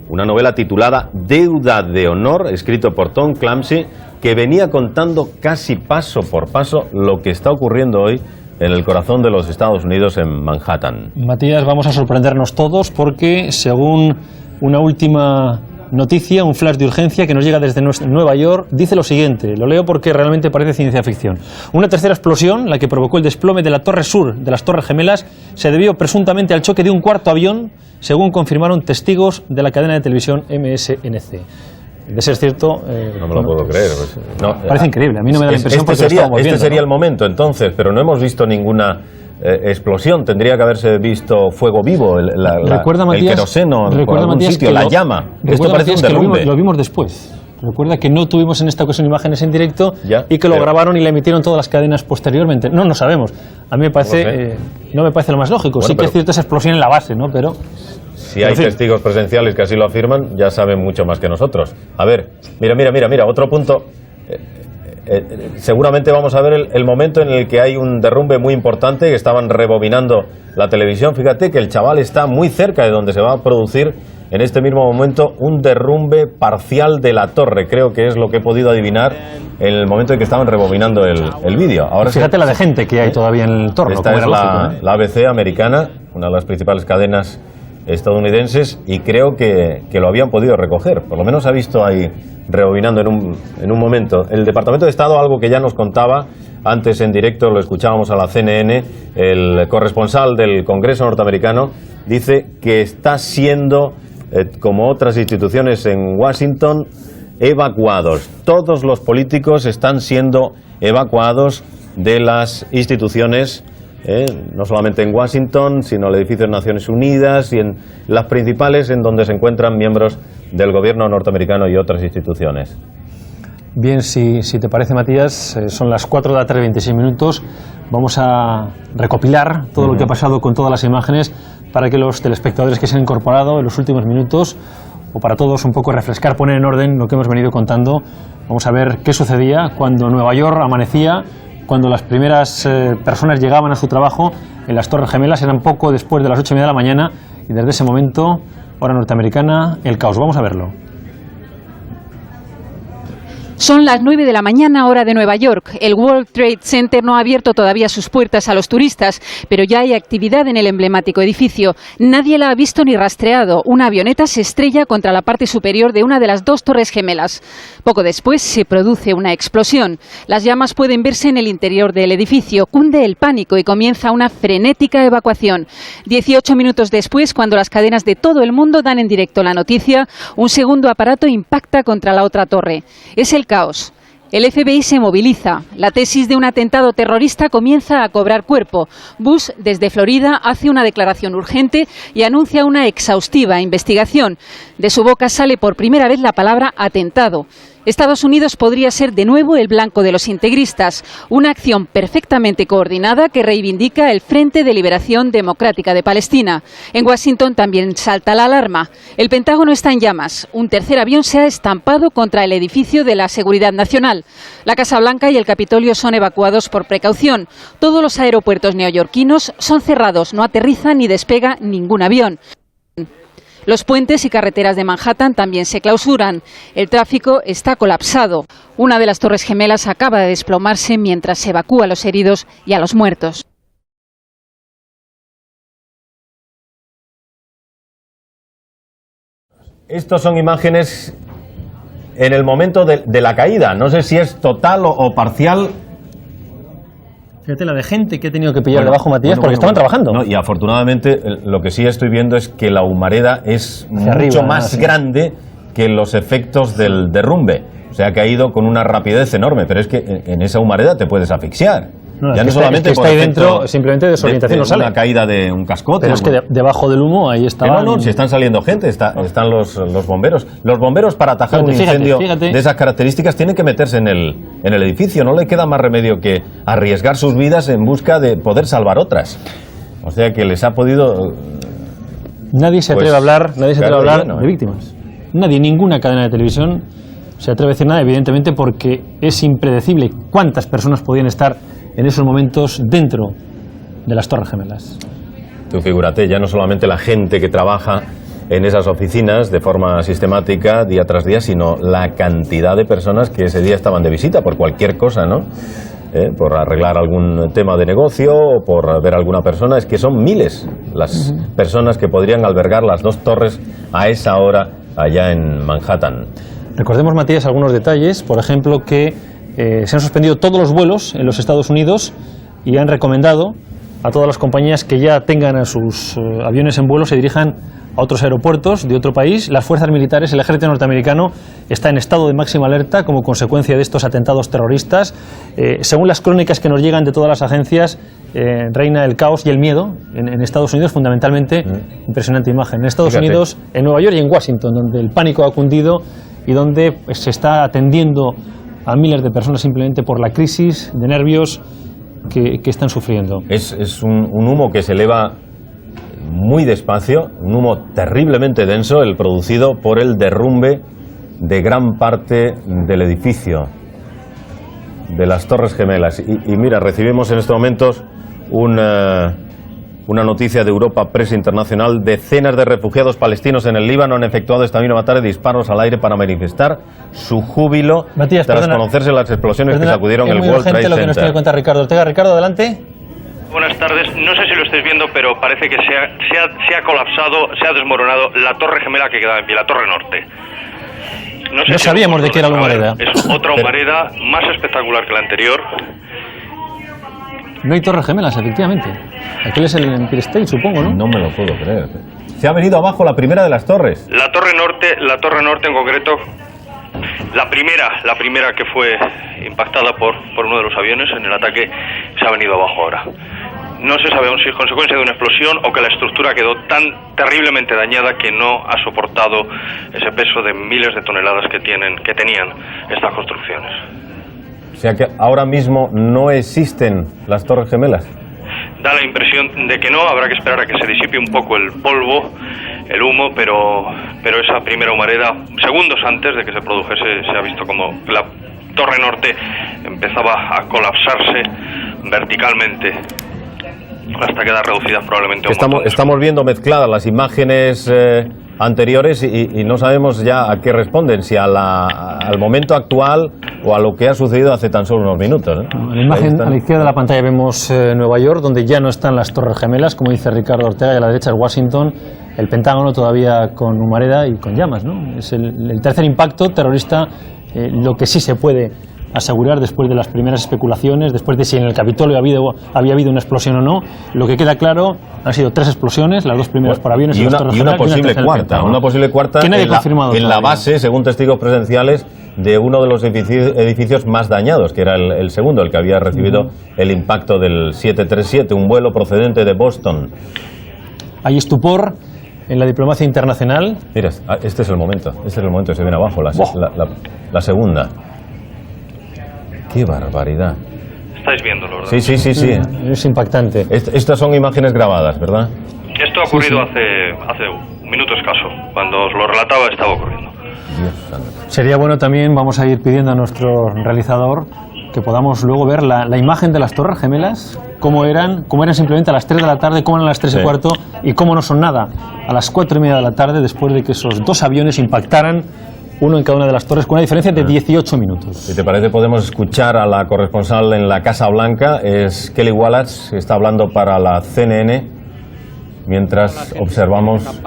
una novela titulada Deuda de Honor, escrito por Tom Clancy, que venía contando casi paso por paso lo que está ocurriendo hoy en el corazón de los Estados Unidos, en Manhattan. Matías, vamos a sorprendernos todos porque, según una última noticia, un flash de urgencia que nos llega desde Nueva York, dice lo siguiente, lo leo porque realmente parece ciencia ficción. Una tercera explosión, la que provocó el desplome de la Torre Sur de las Torres Gemelas, se debió presuntamente al choque de un cuarto avión, según confirmaron testigos de la cadena de televisión MSNBC. De ser cierto... no me lo puedo creer. Pues, no, parece increíble, a mí no me da la impresión porque lo estamos viendo, Este sería el momento, entonces, pero no hemos visto ninguna explosión. Tendría que haberse visto fuego vivo, el queroseno por algún sitio, la llama. Esto parece un derrumbe. Lo vimos después. Recuerda que no tuvimos en esta ocasión imágenes en directo y que lo grabaron y le emitieron todas las cadenas posteriormente. No sabemos. A mí me parece, no me parece lo más lógico. Bueno, sí que es cierto esa explosión en la base, ¿no? Pero... Si hay testigos presenciales que así lo afirman, ya saben mucho más que nosotros. A ver, mira, otro punto. Seguramente vamos a ver el momento en el que hay un derrumbe muy importante, que estaban rebobinando la televisión. Fíjate que el chaval está muy cerca de donde se va a producir en este mismo momento un derrumbe parcial de la torre. Creo que es lo que he podido adivinar en el momento en que estaban rebobinando el vídeo. Ahora fíjate la de gente que hay todavía en el entorno. Esta es la ABC americana, una de las principales cadenas estadounidenses, y creo que lo habían podido recoger. Por lo menos ha visto ahí rebobinando en un momento. El Departamento de Estado, algo que ya nos contaba antes en directo, lo escuchábamos a la CNN, el corresponsal del Congreso norteamericano dice que está siendo, como otras instituciones en Washington, evacuados. Todos los políticos están siendo evacuados de las instituciones, no solamente en Washington, sino el edificio de Naciones Unidas y en las principales en donde se encuentran miembros del gobierno norteamericano y otras instituciones. Bien, si te parece, Matías, son las 4 de la tarde, 26 minutos. Vamos a recopilar todo lo que ha pasado con todas las imágenes para que los telespectadores que se han incorporado en los últimos minutos, o para todos un poco refrescar, poner en orden lo que hemos venido contando. Vamos a ver qué sucedía cuando Nueva York amanecía, cuando las primeras personas llegaban a su trabajo en las Torres Gemelas. Eran poco después de las 8:30 de la mañana y desde ese momento, hora norteamericana, el caos. Vamos a verlo. Son las 9 de la mañana, hora de Nueva York. El World Trade Center no ha abierto todavía sus puertas a los turistas, pero ya hay actividad en el emblemático edificio. Nadie la ha visto ni rastreado. Una avioneta se estrella contra la parte superior de una de las 2 torres gemelas. Poco después se produce una explosión. Las llamas pueden verse en el interior del edificio. Cunde el pánico y comienza una frenética evacuación. 18 minutos después, cuando las cadenas de todo el mundo dan en directo la noticia, un segundo aparato impacta contra la otra torre. Es el caos. El FBI se moviliza. La tesis de un atentado terrorista comienza a cobrar cuerpo. Bush, desde Florida, hace una declaración urgente y anuncia una exhaustiva investigación. De su boca sale por primera vez la palabra atentado. Estados Unidos podría ser de nuevo el blanco de los integristas, una acción perfectamente coordinada que reivindica el Frente de Liberación Democrática de Palestina. En Washington también salta la alarma. El Pentágono está en llamas. Un tercer avión se ha estampado contra el edificio de la Seguridad Nacional. La Casa Blanca y el Capitolio son evacuados por precaución. Todos los aeropuertos neoyorquinos son cerrados, no aterriza ni despega ningún avión. Los puentes y carreteras de Manhattan también se clausuran. El tráfico está colapsado. Una de las Torres Gemelas acaba de desplomarse mientras se evacúa a los heridos y a los muertos. Estos son imágenes en el momento de la caída. No sé si es total o parcial. Fíjate la de gente que he tenido que pillar debajo, Matías, porque estaban trabajando. No, y afortunadamente lo que sí estoy viendo es que la humareda es mucho más grande que los efectos del derrumbe. O sea que ha ido con una rapidez enorme, pero es que en esa humareda te puedes asfixiar. No, ya no es solamente que está por ahí efecto dentro, simplemente desorientación no sale. Una caída de un cascote. Pero es que debajo del humo ahí estaban... No, si están saliendo gente, están los bomberos. Los bomberos, para atajar un incendio de esas características, tienen que meterse en el edificio. No le queda más remedio que arriesgar sus vidas en busca de poder salvar otras. O sea que les ha podido... Nadie se atreve a hablar, lleno, de víctimas. Nadie, ninguna cadena de televisión se atreve a decir nada, evidentemente porque es impredecible cuántas personas podían estar en esos momentos dentro de las Torres Gemelas. Tú figúrate, ya no solamente la gente que trabaja en esas oficinas de forma sistemática día tras día, sino la cantidad de personas que ese día estaban de visita por cualquier cosa, ¿no? Por arreglar algún tema de negocio o por ver a alguna persona. Es que son miles las personas que podrían albergar las dos torres a esa hora allá en Manhattan. Recordemos, Matías, algunos detalles. Por ejemplo, que se han suspendido todos los vuelos en los Estados Unidos y han recomendado a todas las compañías que ya tengan a sus aviones en vuelo se dirijan a otros aeropuertos de otro país. Las fuerzas militares, el ejército norteamericano, está en estado de máxima alerta como consecuencia de estos atentados terroristas. Según las crónicas que nos llegan de todas las agencias, reina el caos y el miedo en Estados Unidos, fundamentalmente. Impresionante imagen. En Estados Unidos, en Nueva York y en Washington, donde el pánico ha cundido y donde pues, se está atendiendo a miles de personas simplemente por la crisis de nervios que están sufriendo. Es un humo que se eleva muy despacio, un humo terriblemente denso, el producido por el derrumbe de gran parte del edificio de las Torres Gemelas. Y mira, recibimos en estos momentos una noticia de Europa Press Internacional. Decenas de refugiados palestinos en el Líbano han efectuado esta misma tarde disparos al aire para manifestar su júbilo, Matías, tras conocerse las explosiones que sacudieron el World Trade lo que nos tiene Center. que contar Ricardo Ortega. Ricardo, adelante. Buenas tardes. No sé si lo estáis viendo, pero parece que se ha colapsado, se ha desmoronado la torre gemela que quedaba en pie, la torre norte. No sabíamos de qué era la humareda. Es otra humareda más espectacular que la anterior. No hay torres gemelas, efectivamente. Aquel es el Empire State, supongo, ¿no? No me lo puedo creer. Se ha venido abajo la primera de las torres. La torre norte en concreto, la primera que fue impactada por uno de los aviones en el ataque, se ha venido abajo ahora. No se sabe aún si es consecuencia de una explosión o que la estructura quedó tan terriblemente dañada que no ha soportado ese peso de miles de toneladas que tenían estas construcciones. O sea que ahora mismo no existen las Torres Gemelas. Da la impresión de que no, habrá que esperar a que se disipe un poco el polvo, el humo, pero esa primera humareda, segundos antes de que se produjese, se ha visto como la torre norte empezaba a colapsarse verticalmente hasta quedar reducida probablemente a un Estamos viendo mezcladas las imágenes anteriores y no sabemos ya a qué responden, si al momento actual o a lo que ha sucedido hace tan solo unos minutos, ¿eh? En la imagen a la izquierda de la pantalla vemos Nueva York, donde ya no están las Torres Gemelas, como dice Ricardo Ortega, y a la derecha es Washington, el Pentágono todavía con humareda y con llamas, ¿no? Es el tercer impacto terrorista, lo que sí se puede asegurar después de las primeras especulaciones, después de si en el Capitolio había habido una explosión o no. Lo que queda claro han sido 3 explosiones, las 2 primeras por aviones y una posible cuarta que nadie ha confirmado en la base, según testigos presenciales, de uno de los edificios más dañados, que era el segundo, el que había recibido el impacto del 737, un vuelo procedente de Boston. Hay estupor en la diplomacia internacional. Mira, este es el momento, se viene abajo, la segunda. ¡Qué barbaridad! Estáis viéndolo, ¿verdad? Sí. Es impactante. Estas son imágenes grabadas, ¿verdad? Esto ha ocurrido hace un minuto escaso. Cuando os lo relataba estaba ocurriendo. Sería bueno también, vamos a ir pidiendo a nuestro realizador que podamos luego ver la imagen de las Torres Gemelas, cómo eran simplemente a las 3 de la tarde, cómo eran a las 3 y cuarto y cómo no son nada a las 4 y media de la tarde, después de que esos 2 aviones impactaran, uno en cada una de las torres, con una diferencia de 18 minutos. Si te parece, podemos escuchar a la corresponsal en la Casa Blanca, es Kelly Wallace, que está hablando para la CNN, mientras observamos.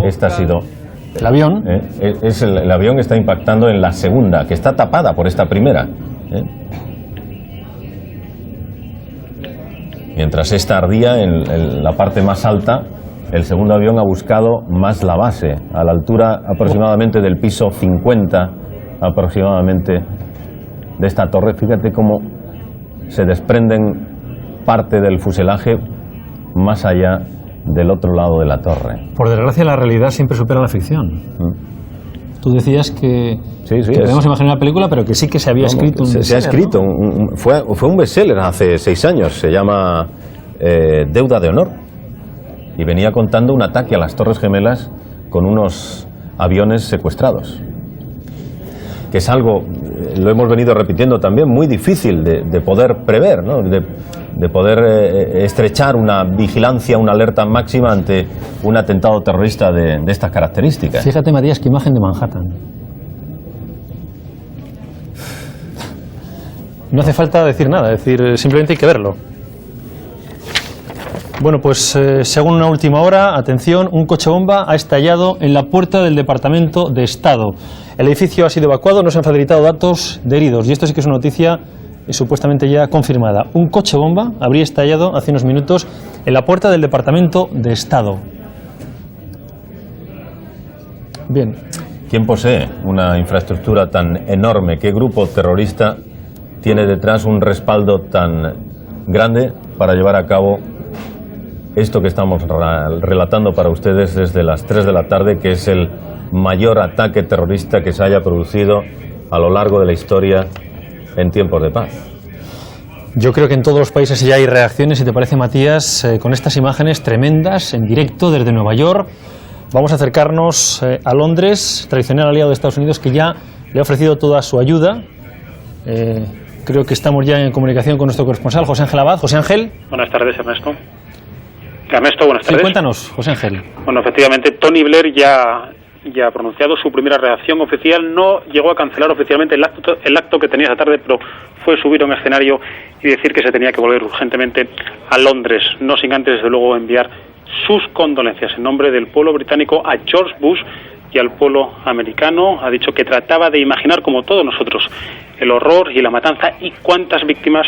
Este ha sido el avión. El avión está impactando en la segunda, que está tapada por esta primera. Mientras esta ardía en la parte más alta, el segundo avión ha buscado más la base, a la altura aproximadamente del piso 50, aproximadamente, de esta torre. Fíjate cómo se desprenden parte del fuselaje más allá del otro lado de la torre. Por desgracia, la realidad siempre supera la ficción. Tú decías que debemos imaginar una película, pero que sí que se había escrito un bestseller. Se ha escrito, ¿no? Fue un bestseller hace 6 años, se llama Deuda de Honor, y venía contando un ataque a las Torres Gemelas con unos aviones secuestrados, que es algo, lo hemos venido repitiendo también, muy difícil de poder prever, ¿no? de poder estrechar una vigilancia, una alerta máxima ante un atentado terrorista de estas características. Fíjate, Matías, qué imagen de Manhattan. No hace falta decir nada, es decir, simplemente hay que verlo. Bueno, pues según una última hora, atención, un coche bomba ha estallado en la puerta del Departamento de Estado. El edificio ha sido evacuado, no se han facilitado datos de heridos, y esto sí que es una noticia supuestamente ya confirmada. Un coche bomba habría estallado hace unos minutos en la puerta del Departamento de Estado. Bien. ¿Quién posee una infraestructura tan enorme? ¿Qué grupo terrorista tiene detrás un respaldo tan grande para llevar a cabo esto que estamos relatando para ustedes desde las 3 de la tarde, que es el mayor ataque terrorista que se haya producido a lo largo de la historia en tiempos de paz? Yo creo que en todos los países ya hay reacciones, si te parece, Matías, con estas imágenes tremendas en directo desde Nueva York. Vamos a acercarnos a Londres, tradicional aliado de Estados Unidos, que ya le ha ofrecido toda su ayuda. Creo que estamos ya en comunicación con nuestro corresponsal, José Ángel Abad. José Ángel. Buenas tardes, Ernesto. Ernesto, buenas tardes. Sí, cuéntanos, José Ángel. Bueno, efectivamente, Tony Blair ya ha pronunciado su primera reacción oficial. No llegó a cancelar oficialmente el acto que tenía esa tarde, pero fue subir a un escenario y decir que se tenía que volver urgentemente a Londres, no sin antes, desde luego, enviar sus condolencias en nombre del pueblo británico a George Bush y al pueblo americano. Ha dicho que trataba de imaginar, como todos nosotros, el horror y la matanza y cuántas víctimas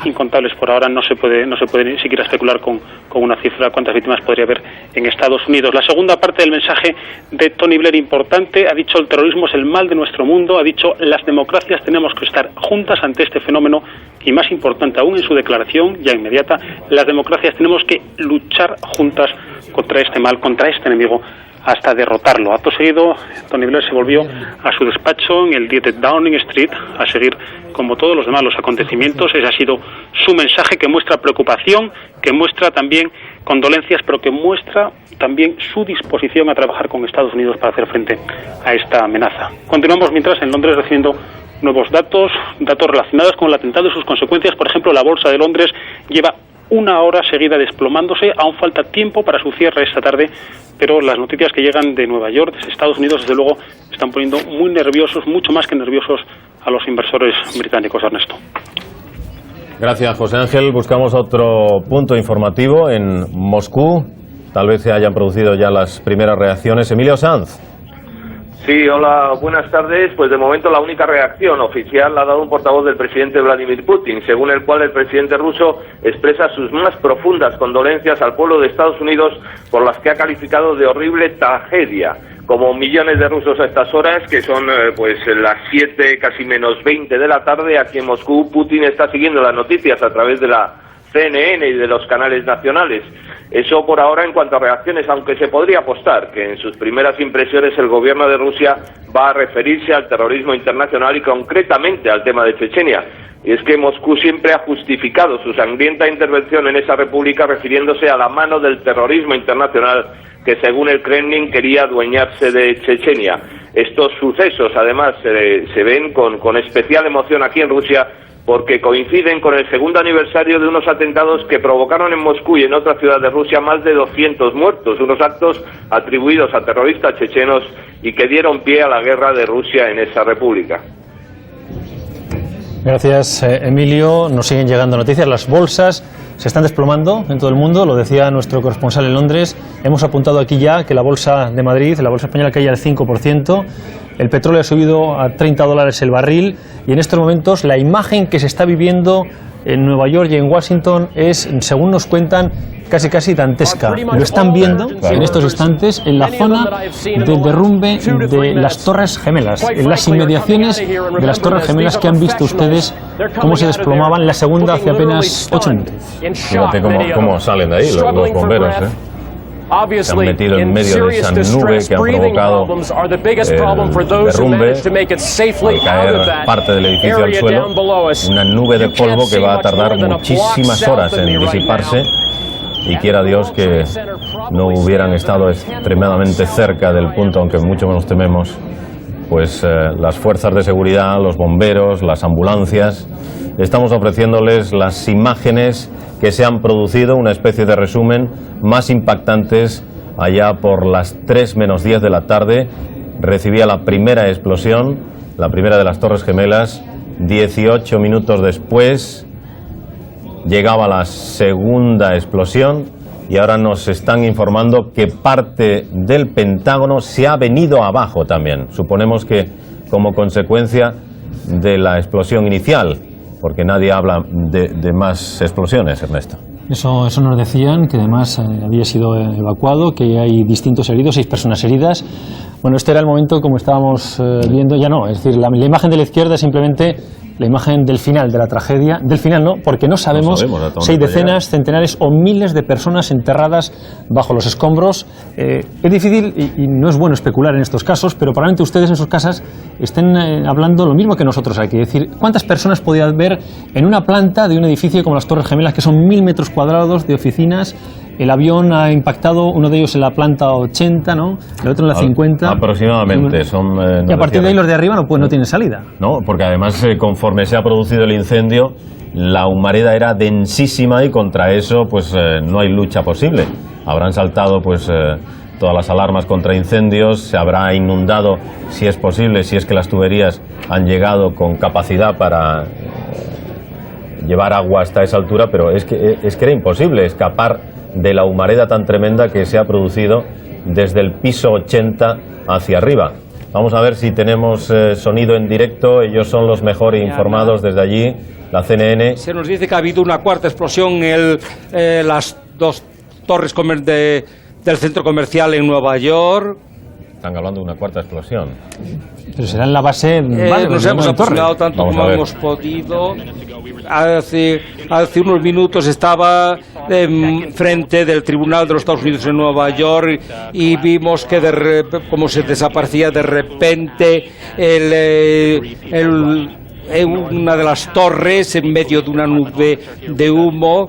incontables. Por ahora no se puede ni siquiera especular con una cifra, cuántas víctimas podría haber en Estados Unidos. La segunda parte del mensaje de Tony Blair, importante, ha dicho: el terrorismo es el mal de nuestro mundo, ha dicho: las democracias tenemos que estar juntas ante este fenómeno, y más importante aún, en su declaración ya inmediata, las democracias tenemos que luchar juntas contra este mal, contra este enemigo, hasta derrotarlo. Acto seguido, Tony Blair se volvió a su despacho en el 10 de Downing Street a seguir, como todos los demás, los acontecimientos. Ese ha sido su mensaje, que muestra preocupación, que muestra también condolencias, pero que muestra también su disposición a trabajar con Estados Unidos para hacer frente a esta amenaza. Continuamos mientras en Londres recibiendo nuevos datos relacionados con el atentado y sus consecuencias. Por ejemplo, la Bolsa de Londres lleva una hora seguida desplomándose. Aún falta tiempo para su cierre esta tarde, pero las noticias que llegan de Nueva York, desde Estados Unidos, desde luego, están poniendo muy nerviosos, mucho más que nerviosos, a los inversores británicos, Ernesto. Gracias, José Ángel. Buscamos otro punto informativo en Moscú. Tal vez se hayan producido ya las primeras reacciones. Emilio Sanz. Sí, hola, buenas tardes. Pues de momento la única reacción oficial la ha dado un portavoz del presidente Vladimir Putin, según el cual el presidente ruso expresa sus más profundas condolencias al pueblo de Estados Unidos por las que ha calificado de horrible tragedia. Como millones de rusos a estas horas, que son pues las 7, casi menos 20 de la tarde, aquí en Moscú, Putin está siguiendo las noticias a través de la CNN y de los canales nacionales. Eso por ahora en cuanto a reacciones, aunque se podría apostar que en sus primeras impresiones el gobierno de Rusia va a referirse al terrorismo internacional y concretamente al tema de Chechenia. Y es que Moscú siempre ha justificado su sangrienta intervención en esa república refiriéndose a la mano del terrorismo internacional que, según el Kremlin, quería adueñarse de Chechenia. Estos sucesos, además, se ven con especial emoción aquí en Rusia, porque coinciden con el segundo aniversario de unos atentados que provocaron en Moscú y en otras ciudades de Rusia más de 200 muertos, unos actos atribuidos a terroristas chechenos y que dieron pie a la guerra de Rusia en esa república. Gracias, Emilio. Nos siguen llegando noticias. Las bolsas se están desplomando en todo el mundo, lo decía nuestro corresponsal en Londres. Hemos apuntado aquí ya que la bolsa de Madrid, la bolsa española, cae al 5%. El petróleo ha subido a $30 el barril, y en estos momentos la imagen que se está viviendo en Nueva York y en Washington es, según nos cuentan, casi dantesca. Lo están viendo en estos instantes en la zona de derrumbe de las Torres Gemelas, en las inmediaciones de las Torres Gemelas que han visto ustedes cómo se desplomaban, la segunda hace apenas 8 minutos. Fíjate cómo salen de ahí los bomberos, Se han metido en medio de esa nube que ha provocado el derrumbe, al caer parte del edificio al suelo, una nube de polvo que va a tardar muchísimas horas en disiparse, y quiera Dios que no hubieran estado extremadamente cerca del punto, aunque mucho menos tememos, pues las fuerzas de seguridad, los bomberos, las ambulancias. Estamos ofreciéndoles las imágenes que se han producido, una especie de resumen, más impactantes. Allá por las 3 menos 10 de la tarde recibía la primera explosión, la primera de las Torres Gemelas. 18 minutos después llegaba la segunda explosión, y ahora nos están informando que parte del Pentágono se ha venido abajo también. Suponemos que como consecuencia de la explosión inicial, porque nadie habla de más explosiones, Ernesto. Eso nos decían, que además había sido evacuado, que hay distintos heridos, 6 personas heridas. Bueno, este era el momento, como estábamos viendo, ya no. Es decir, la imagen de la izquierda es simplemente la imagen del final de la tragedia. Del final no, porque no sabemos si hay decenas, centenares o miles de personas enterradas bajo los escombros. Es difícil y no es bueno especular en estos casos, pero probablemente ustedes en sus casas estén hablando lo mismo que nosotros aquí. Es decir, ¿cuántas personas podía haber en una planta de un edificio como las Torres Gemelas, que son 1000 metros cuadrados de oficinas? El avión ha impactado, uno de ellos en la planta 80, ¿no? El otro en la 50. Aproximadamente. Son, y a partir de ahí los de arriba no tienen salida. No, porque además conforme se ha producido el incendio, la humareda era densísima y contra eso pues no hay lucha posible. Habrán saltado pues todas las alarmas contra incendios, se habrá inundado, si es posible, si es que las tuberías han llegado con capacidad para llevar agua hasta esa altura, pero es que era imposible escapar de la humareda tan tremenda que se ha producido desde el piso 80 hacia arriba. Vamos a ver si tenemos sonido en directo. Ellos son los mejor informados desde allí, la CNN. Se nos dice que ha habido una cuarta explosión en las 2 torres del centro comercial en Nueva York. Están hablando de una cuarta explosión. Pero será en la base... nos hemos aproximado tanto como hemos podido. Hace unos minutos estaba frente del Tribunal de los Estados Unidos en Nueva York y vimos que como se desaparecía de repente una de las torres en medio de una nube de humo.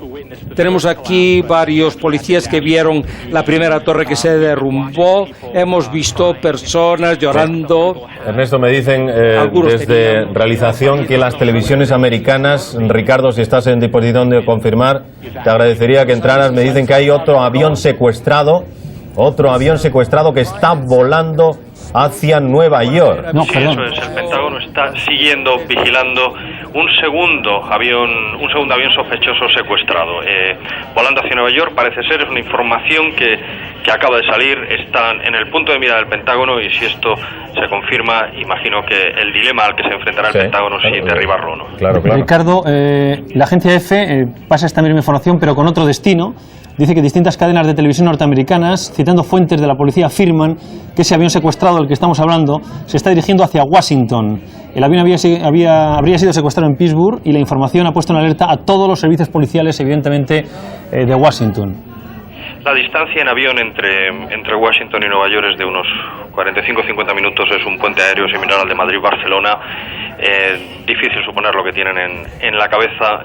Tenemos aquí varios policías que vieron la primera torre que se derrumbó. Hemos visto personas llorando. Ernesto, me dicen desde realización que las televisiones americanas, Ricardo, si estás en disposición de confirmar, te agradecería que entraras. Me dicen que hay otro avión secuestrado que está volando hacia Nueva York. No, sí, eso es. El Pentágono está vigilando un segundo avión sospechoso secuestrado, volando hacia Nueva York. Parece ser, es una información que acaba de salir. Están en el punto de mira del Pentágono y si esto se confirma, imagino que el dilema al que se enfrentará el Pentágono es si derribarlo o no. Claro. Ricardo, la agencia EFE pasa esta misma información, pero con otro destino. Dice que distintas cadenas de televisión norteamericanas, citando fuentes de la policía, afirman que ese avión secuestrado del que estamos hablando se está dirigiendo hacia Washington. El avión habría sido secuestrado en Pittsburgh y la información ha puesto en alerta a todos los servicios policiales, evidentemente, de Washington. La distancia en avión entre Washington y Nueva York es de unos 45-50 minutos. Es un puente aéreo similar al de Madrid-Barcelona. Difícil suponer lo que tienen en la cabeza.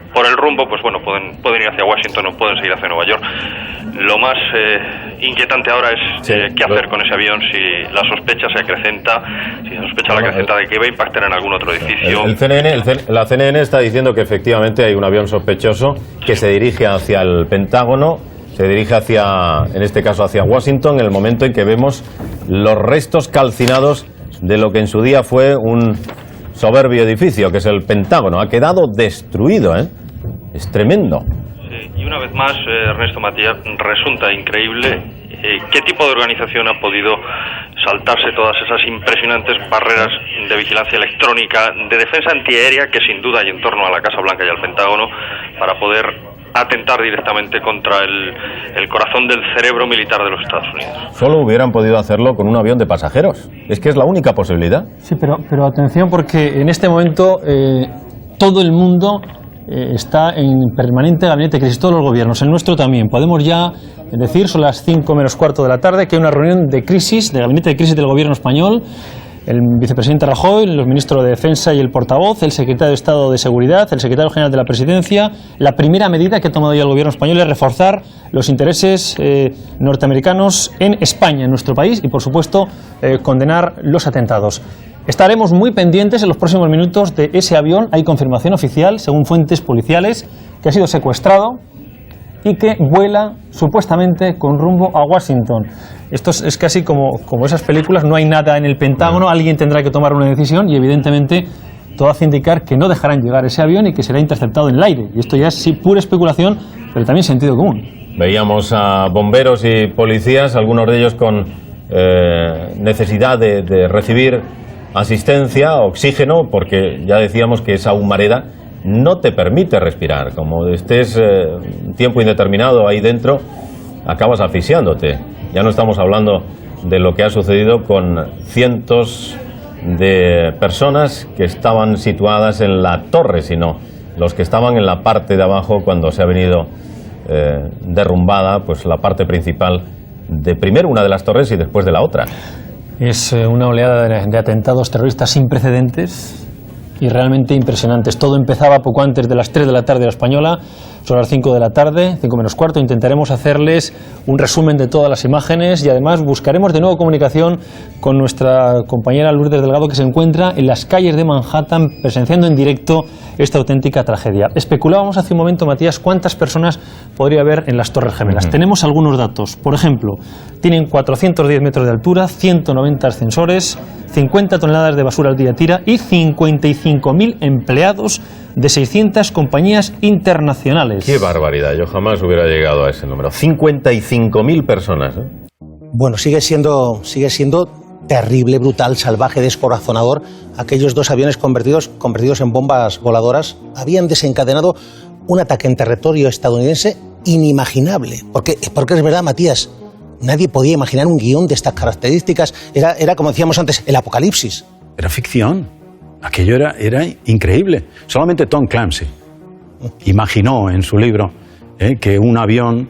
Por el rumbo, pues bueno, pueden ir hacia Washington o pueden seguir hacia Nueva York. Lo más inquietante ahora es qué hacer con ese avión si la sospecha se acrecenta, de que va a impactar en algún otro edificio. La CNN está diciendo que efectivamente hay un avión sospechoso que se dirige hacia el Pentágono, se dirige en este caso hacia Washington, en el momento en que vemos los restos calcinados de lo que en su día fue un soberbio edificio, que es el Pentágono. Ha quedado destruido, es tremendo. Sí, y una vez más, Ernesto Matías, resulta increíble qué tipo de organización ha podido saltarse todas esas impresionantes barreras de vigilancia electrónica, de defensa antiaérea que sin duda hay en torno a la Casa Blanca y al Pentágono para poder atentar directamente contra el corazón del cerebro militar de los Estados Unidos. Solo hubieran podido hacerlo con un avión de pasajeros. Es que es la única posibilidad. Sí, pero atención, porque en este momento todo el mundo está en permanente gabinete de crisis, todos los gobiernos, el nuestro también. Podemos ya decir, son las 5 menos cuarto de la tarde, que hay una reunión de crisis, de gabinete de crisis del gobierno español. El vicepresidente Rajoy, los ministros de Defensa y el portavoz, el secretario de Estado de Seguridad, el secretario general de la Presidencia. La primera medida que ha tomado ya el gobierno español es reforzar los intereses norteamericanos en España, en nuestro país, y por supuesto condenar los atentados. Estaremos muy pendientes en los próximos minutos de ese avión. Hay confirmación oficial, según fuentes policiales, que ha sido secuestrado y que vuela supuestamente con rumbo a Washington. Esto es casi como esas películas, no hay nada en el Pentágono, alguien tendrá que tomar una decisión y evidentemente todo hace indicar que no dejarán llegar ese avión y que será interceptado en el aire. Y esto ya es sí pura especulación, pero también sentido común. Veíamos a bomberos y policías, algunos de ellos con necesidad de recibir asistencia, oxígeno, porque ya decíamos que esa humareda no te permite respirar. Como estés tiempo indeterminado ahí dentro, acabas asfixiándote. Ya no estamos hablando de lo que ha sucedido con cientos de personas que estaban situadas en la torre, sino los que estaban en la parte de abajo cuando se ha venido derrumbada pues la parte principal de primero una de las torres y después de la otra. Es una oleada de atentados terroristas sin precedentes y realmente impresionantes. Todo empezaba poco antes de las 3 de la tarde la española, son las 5 de la tarde, 5 menos cuarto. Intentaremos hacerles un resumen de todas las imágenes y además buscaremos de nuevo comunicación con nuestra compañera Lourdes Delgado, que se encuentra en las calles de Manhattan presenciando en directo esta auténtica tragedia. Especulábamos hace un momento, Matías, cuántas personas podría haber en las Torres Gemelas. Tenemos algunos datos. Por ejemplo, tienen 410 metros de altura, 190 ascensores, 50 toneladas de basura al día tira y 55.000 empleados de 600 compañías internacionales. ¡Qué barbaridad! Yo jamás hubiera llegado a ese número. 55.000 personas, ¿eh? Bueno, sigue siendo terrible, brutal, salvaje, descorazonador. Aquellos dos aviones convertidos en bombas voladoras habían desencadenado un ataque en territorio estadounidense inimaginable. Porque es verdad, Matías, nadie podía imaginar un guión de estas características. Era, como decíamos antes, el apocalipsis. Era ficción. Aquello era increíble. Solamente Tom Clancy imaginó en su libro que un avión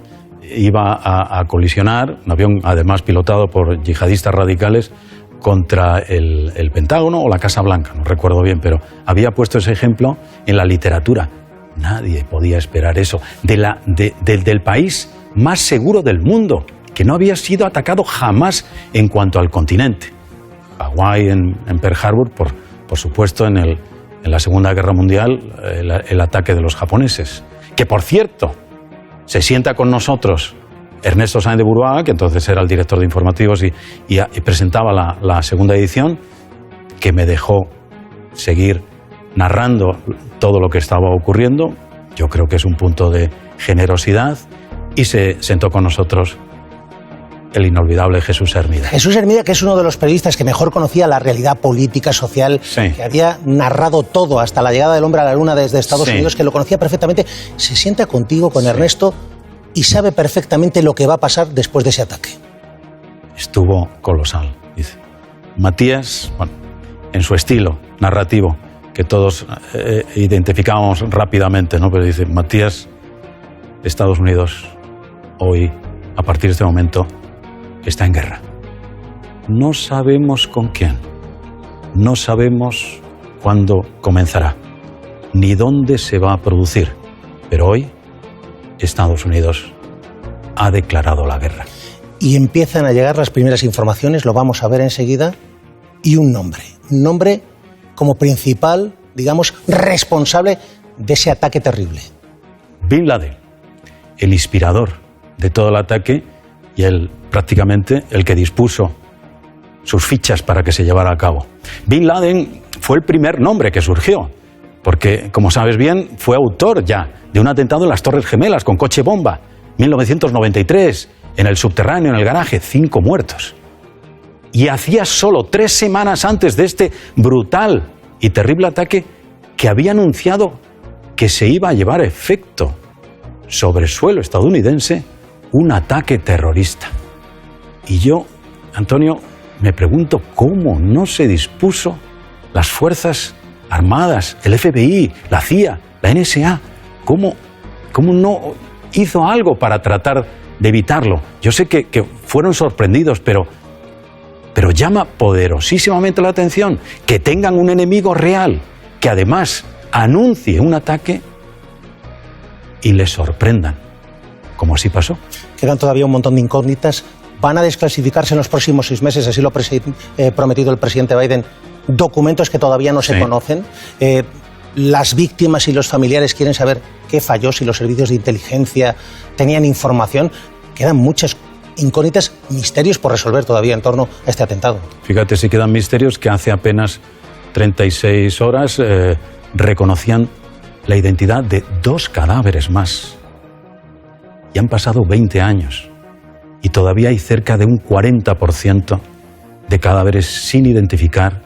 iba a colisionar, un avión además pilotado por yihadistas radicales, contra el Pentágono o la Casa Blanca, no recuerdo bien, pero había puesto ese ejemplo en la literatura. Nadie podía esperar eso. Del país más seguro del mundo, que no había sido atacado jamás en cuanto al continente. Hawái en Pearl Harbor, por supuesto, en la Segunda Guerra Mundial, el ataque de los japoneses. Que, por cierto, se sienta con nosotros Ernesto Sáenz de Buruaga, que entonces era el director de informativos y presentaba la segunda edición, que me dejó seguir narrando todo lo que estaba ocurriendo. Yo creo que es un punto de generosidad, y se sentó con nosotros el inolvidable Jesús Hermida. Jesús Hermida, que es uno de los periodistas que mejor conocía la realidad política, social, sí, que había narrado todo hasta la llegada del hombre a la luna desde Estados Unidos, que lo conocía perfectamente. Se sienta contigo, con Ernesto, y sabe perfectamente lo que va a pasar después de ese ataque. Estuvo colosal, dice. Matías, bueno, en su estilo narrativo, que todos identificábamos rápidamente, ¿no? Pero dice, Matías, Estados Unidos, hoy, a partir de este momento, está en guerra. No sabemos con quién, no sabemos cuándo comenzará, ni dónde se va a producir, pero hoy Estados Unidos ha declarado la guerra. Y empiezan a llegar las primeras informaciones, lo vamos a ver enseguida, y un nombre como principal, digamos, responsable de ese ataque terrible. Bin Laden, el inspirador de todo el ataque y prácticamente el que dispuso sus fichas para que se llevara a cabo. Bin Laden fue el primer nombre que surgió, porque, como sabes bien, fue autor ya de un atentado en las Torres Gemelas con coche bomba, 1993, en el subterráneo, en el garaje, 5 muertos. Y hacía solo 3 semanas antes de este brutal y terrible ataque que había anunciado que se iba a llevar a efecto sobre suelo estadounidense un ataque terrorista. Y yo, Antonio, me pregunto cómo no se dispuso las Fuerzas Armadas, el FBI, la CIA, la NSA, cómo no hizo algo para tratar de evitarlo. Yo sé que fueron sorprendidos, pero llama poderosísimamente la atención que tengan un enemigo real, que además anuncie un ataque y les sorprendan, como así pasó. Quedan todavía un montón de incógnitas. Van a desclasificarse en los próximos 6 meses, así lo ha prometido el presidente Biden, documentos que todavía no se conocen. Las víctimas y los familiares quieren saber qué falló, si los servicios de inteligencia tenían información. Quedan muchas incógnitas, misterios por resolver todavía en torno a este atentado. Fíjate si quedan misterios que hace apenas 36 horas reconocían la identidad de 2 cadáveres más. Y han pasado 20 años. Y todavía hay cerca de un 40% de cadáveres sin identificar,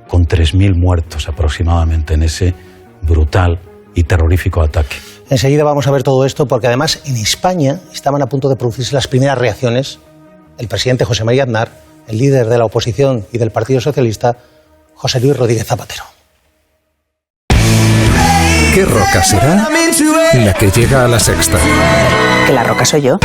con 3.000 muertos aproximadamente en ese brutal y terrorífico ataque. Enseguida vamos a ver todo esto, porque además en España estaban a punto de producirse las primeras reacciones. El presidente José María Aznar, el líder de la oposición y del Partido Socialista, José Luis Rodríguez Zapatero. ¿Qué roca será la que llega a La Sexta? Que la roca soy yo.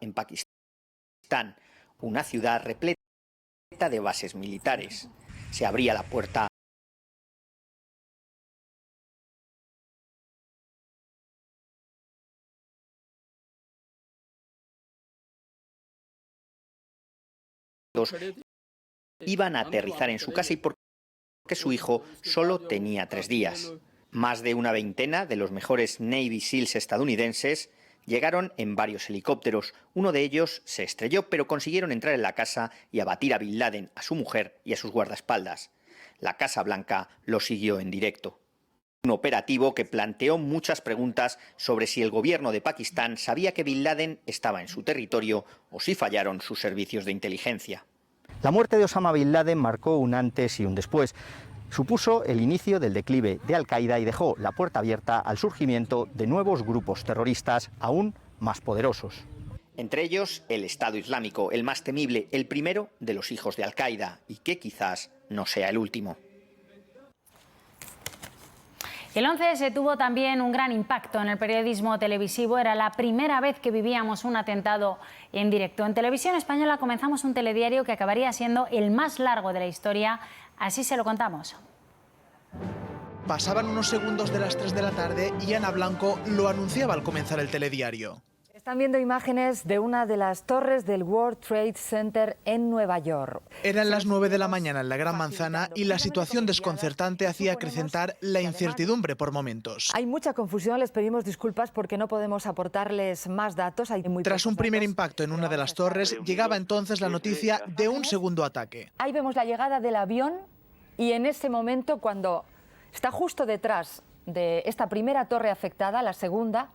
en Pakistán, una ciudad repleta de bases militares. Se abría la puerta iban a aterrizar en su casa y porque su hijo solo tenía 3 días. Más de una veintena de los mejores Navy SEALs estadounidenses llegaron en varios helicópteros. Uno de ellos se estrelló, pero consiguieron entrar en la casa y abatir a Bin Laden, a su mujer y a sus guardaespaldas. La Casa Blanca lo siguió en directo. Un operativo que planteó muchas preguntas sobre si el gobierno de Pakistán sabía que Bin Laden estaba en su territorio o si fallaron sus servicios de inteligencia. La muerte de Osama Bin Laden marcó un antes y un después. Supuso el inicio del declive de Al-Qaeda y dejó la puerta abierta al surgimiento de nuevos grupos terroristas aún más poderosos. Entre ellos, el Estado Islámico, el más temible, el primero de los hijos de Al-Qaeda, y que quizás no sea el último. El 11S tuvo también un gran impacto en el periodismo televisivo. Era la primera vez que vivíamos un atentado en directo. En Televisión Española comenzamos un telediario que acabaría siendo el más largo de la historia. Así se lo contamos. Pasaban unos segundos de las 3 de la tarde y Ana Blanco lo anunciaba al comenzar el telediario. Están viendo imágenes de una de las torres del World Trade Center en Nueva York. Eran las 9 de la mañana en la Gran Manzana y la situación desconcertante hacía acrecentar la incertidumbre por momentos. Hay mucha confusión, les pedimos disculpas porque no podemos aportarles más datos. Tras un primer impacto en una de las torres, llegaba entonces la noticia de un segundo ataque. Ahí vemos la llegada del avión y en ese momento, cuando está justo detrás de esta primera torre afectada, la segunda,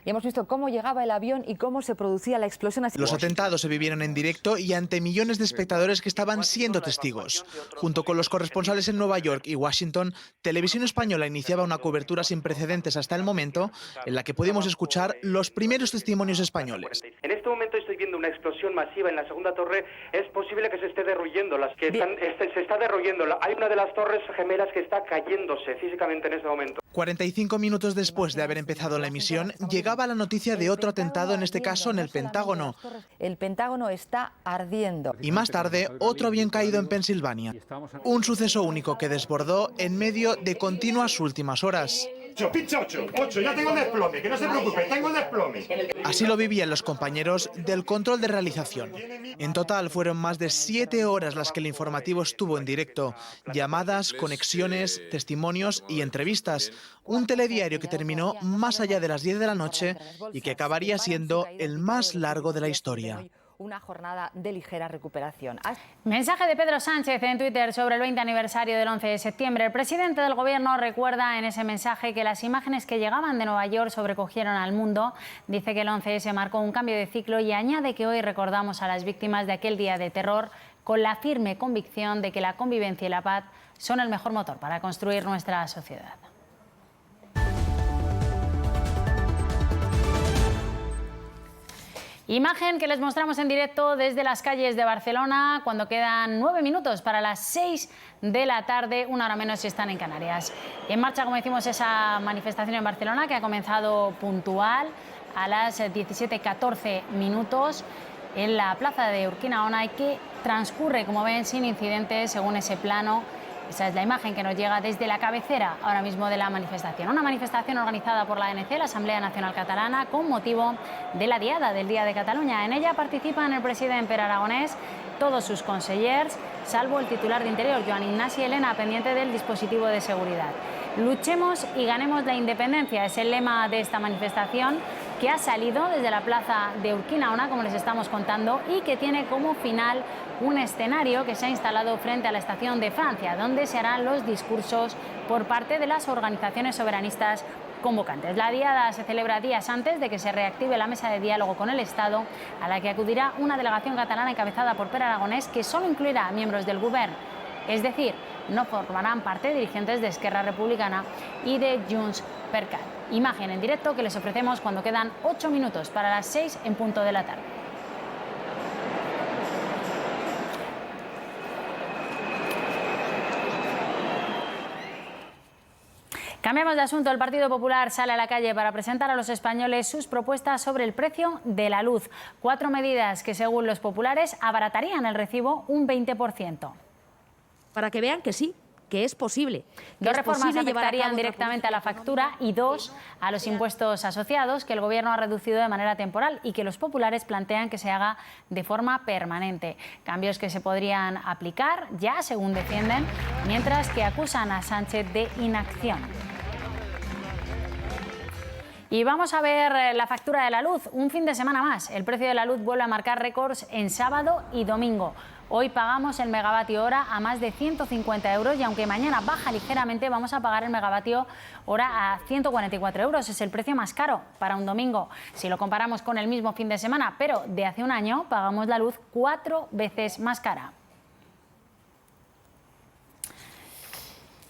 y hemos visto cómo llegaba el avión y cómo se producía la explosión. Los atentados se vivieron en directo y ante millones de espectadores que estaban siendo testigos. Junto con los corresponsales en Nueva York y Washington, Televisión Española iniciaba una cobertura sin precedentes hasta el momento, en la que pudimos escuchar los primeros testimonios españoles. En este momento estoy viendo una explosión masiva en la segunda torre. Es posible que se esté derruyendo. Se está derruyendo. Hay una de las torres gemelas que está cayéndose físicamente en este momento. 45 minutos después de haber empezado la emisión, llegaba la noticia de otro atentado, en este caso en el Pentágono. El Pentágono está ardiendo. Y más tarde, otro avión caído en Pensilvania. Un suceso único que desbordó en medio de continuas últimas horas. Pincha 8, ya tengo el desplome, que no se preocupe, tengo el desplome. Así lo vivían los compañeros del control de realización. En total fueron más de 7 horas las que el informativo estuvo en directo. Llamadas, conexiones, testimonios y entrevistas. Un telediario que terminó más allá de las 10 de la noche y que acabaría siendo el más largo de la historia. Una jornada de ligera recuperación. Mensaje de Pedro Sánchez en Twitter sobre el 20 aniversario del 11 de septiembre. El presidente del gobierno recuerda en ese mensaje que las imágenes que llegaban de Nueva York sobrecogieron al mundo. Dice que el 11S marcó un cambio de ciclo y añade que hoy recordamos a las víctimas de aquel día de terror con la firme convicción de que la convivencia y la paz son el mejor motor para construir nuestra sociedad. Imagen que les mostramos en directo desde las calles de Barcelona cuando quedan 9 minutos para las 6 de la tarde, una hora menos si están en Canarias. En marcha, como decimos, esa manifestación en Barcelona que ha comenzado puntual a las 17:14 en la plaza de Urquinaona y que transcurre, como ven, sin incidentes según ese plano. Esa es la imagen que nos llega desde la cabecera ahora mismo de la manifestación. Una manifestación organizada por la ANC, la Asamblea Nacional Catalana, con motivo de la Diada del Día de Cataluña. En ella participan el presidente Pere Aragonès, todos sus consellers, salvo el titular de Interior, Joan Ignasi Elena, pendiente del dispositivo de seguridad. Luchemos y ganemos la independencia es el lema de esta manifestación que ha salido desde la plaza de Urquinaona, como les estamos contando, y que tiene como final un escenario que se ha instalado frente a la estación de Francia, donde se harán los discursos por parte de las organizaciones soberanistas convocantes. La diada se celebra días antes de que se reactive la mesa de diálogo con el Estado, a la que acudirá una delegación catalana encabezada por Pere Aragonès, que solo incluirá a miembros del Govern, es decir, no formarán parte dirigentes de Esquerra Republicana y de Junts per Cat. Imagen en directo que les ofrecemos cuando quedan 8 minutos para las 6 en punto de la tarde. Cambiamos de asunto. El Partido Popular sale a la calle para presentar a los españoles sus propuestas sobre el precio de la luz. 4 medidas que, según los populares, abaratarían el recibo un 20%. Para que vean que sí, que es posible. 2 reformas afectarían directamente a la factura y 2 a los impuestos asociados, que el Gobierno ha reducido de manera temporal y que los populares plantean que se haga de forma permanente. Cambios que se podrían aplicar ya, según defienden, mientras que acusan a Sánchez de inacción. Y vamos a ver la factura de la luz. Un fin de semana más. El precio de la luz vuelve a marcar récords en sábado y domingo. Hoy pagamos el megavatio hora a más de 150 euros y aunque mañana baja ligeramente, vamos a pagar el megavatio hora a 144 euros. Es el precio más caro para un domingo. Si lo comparamos con el mismo fin de semana, pero de hace un año, pagamos la luz 4 veces más cara.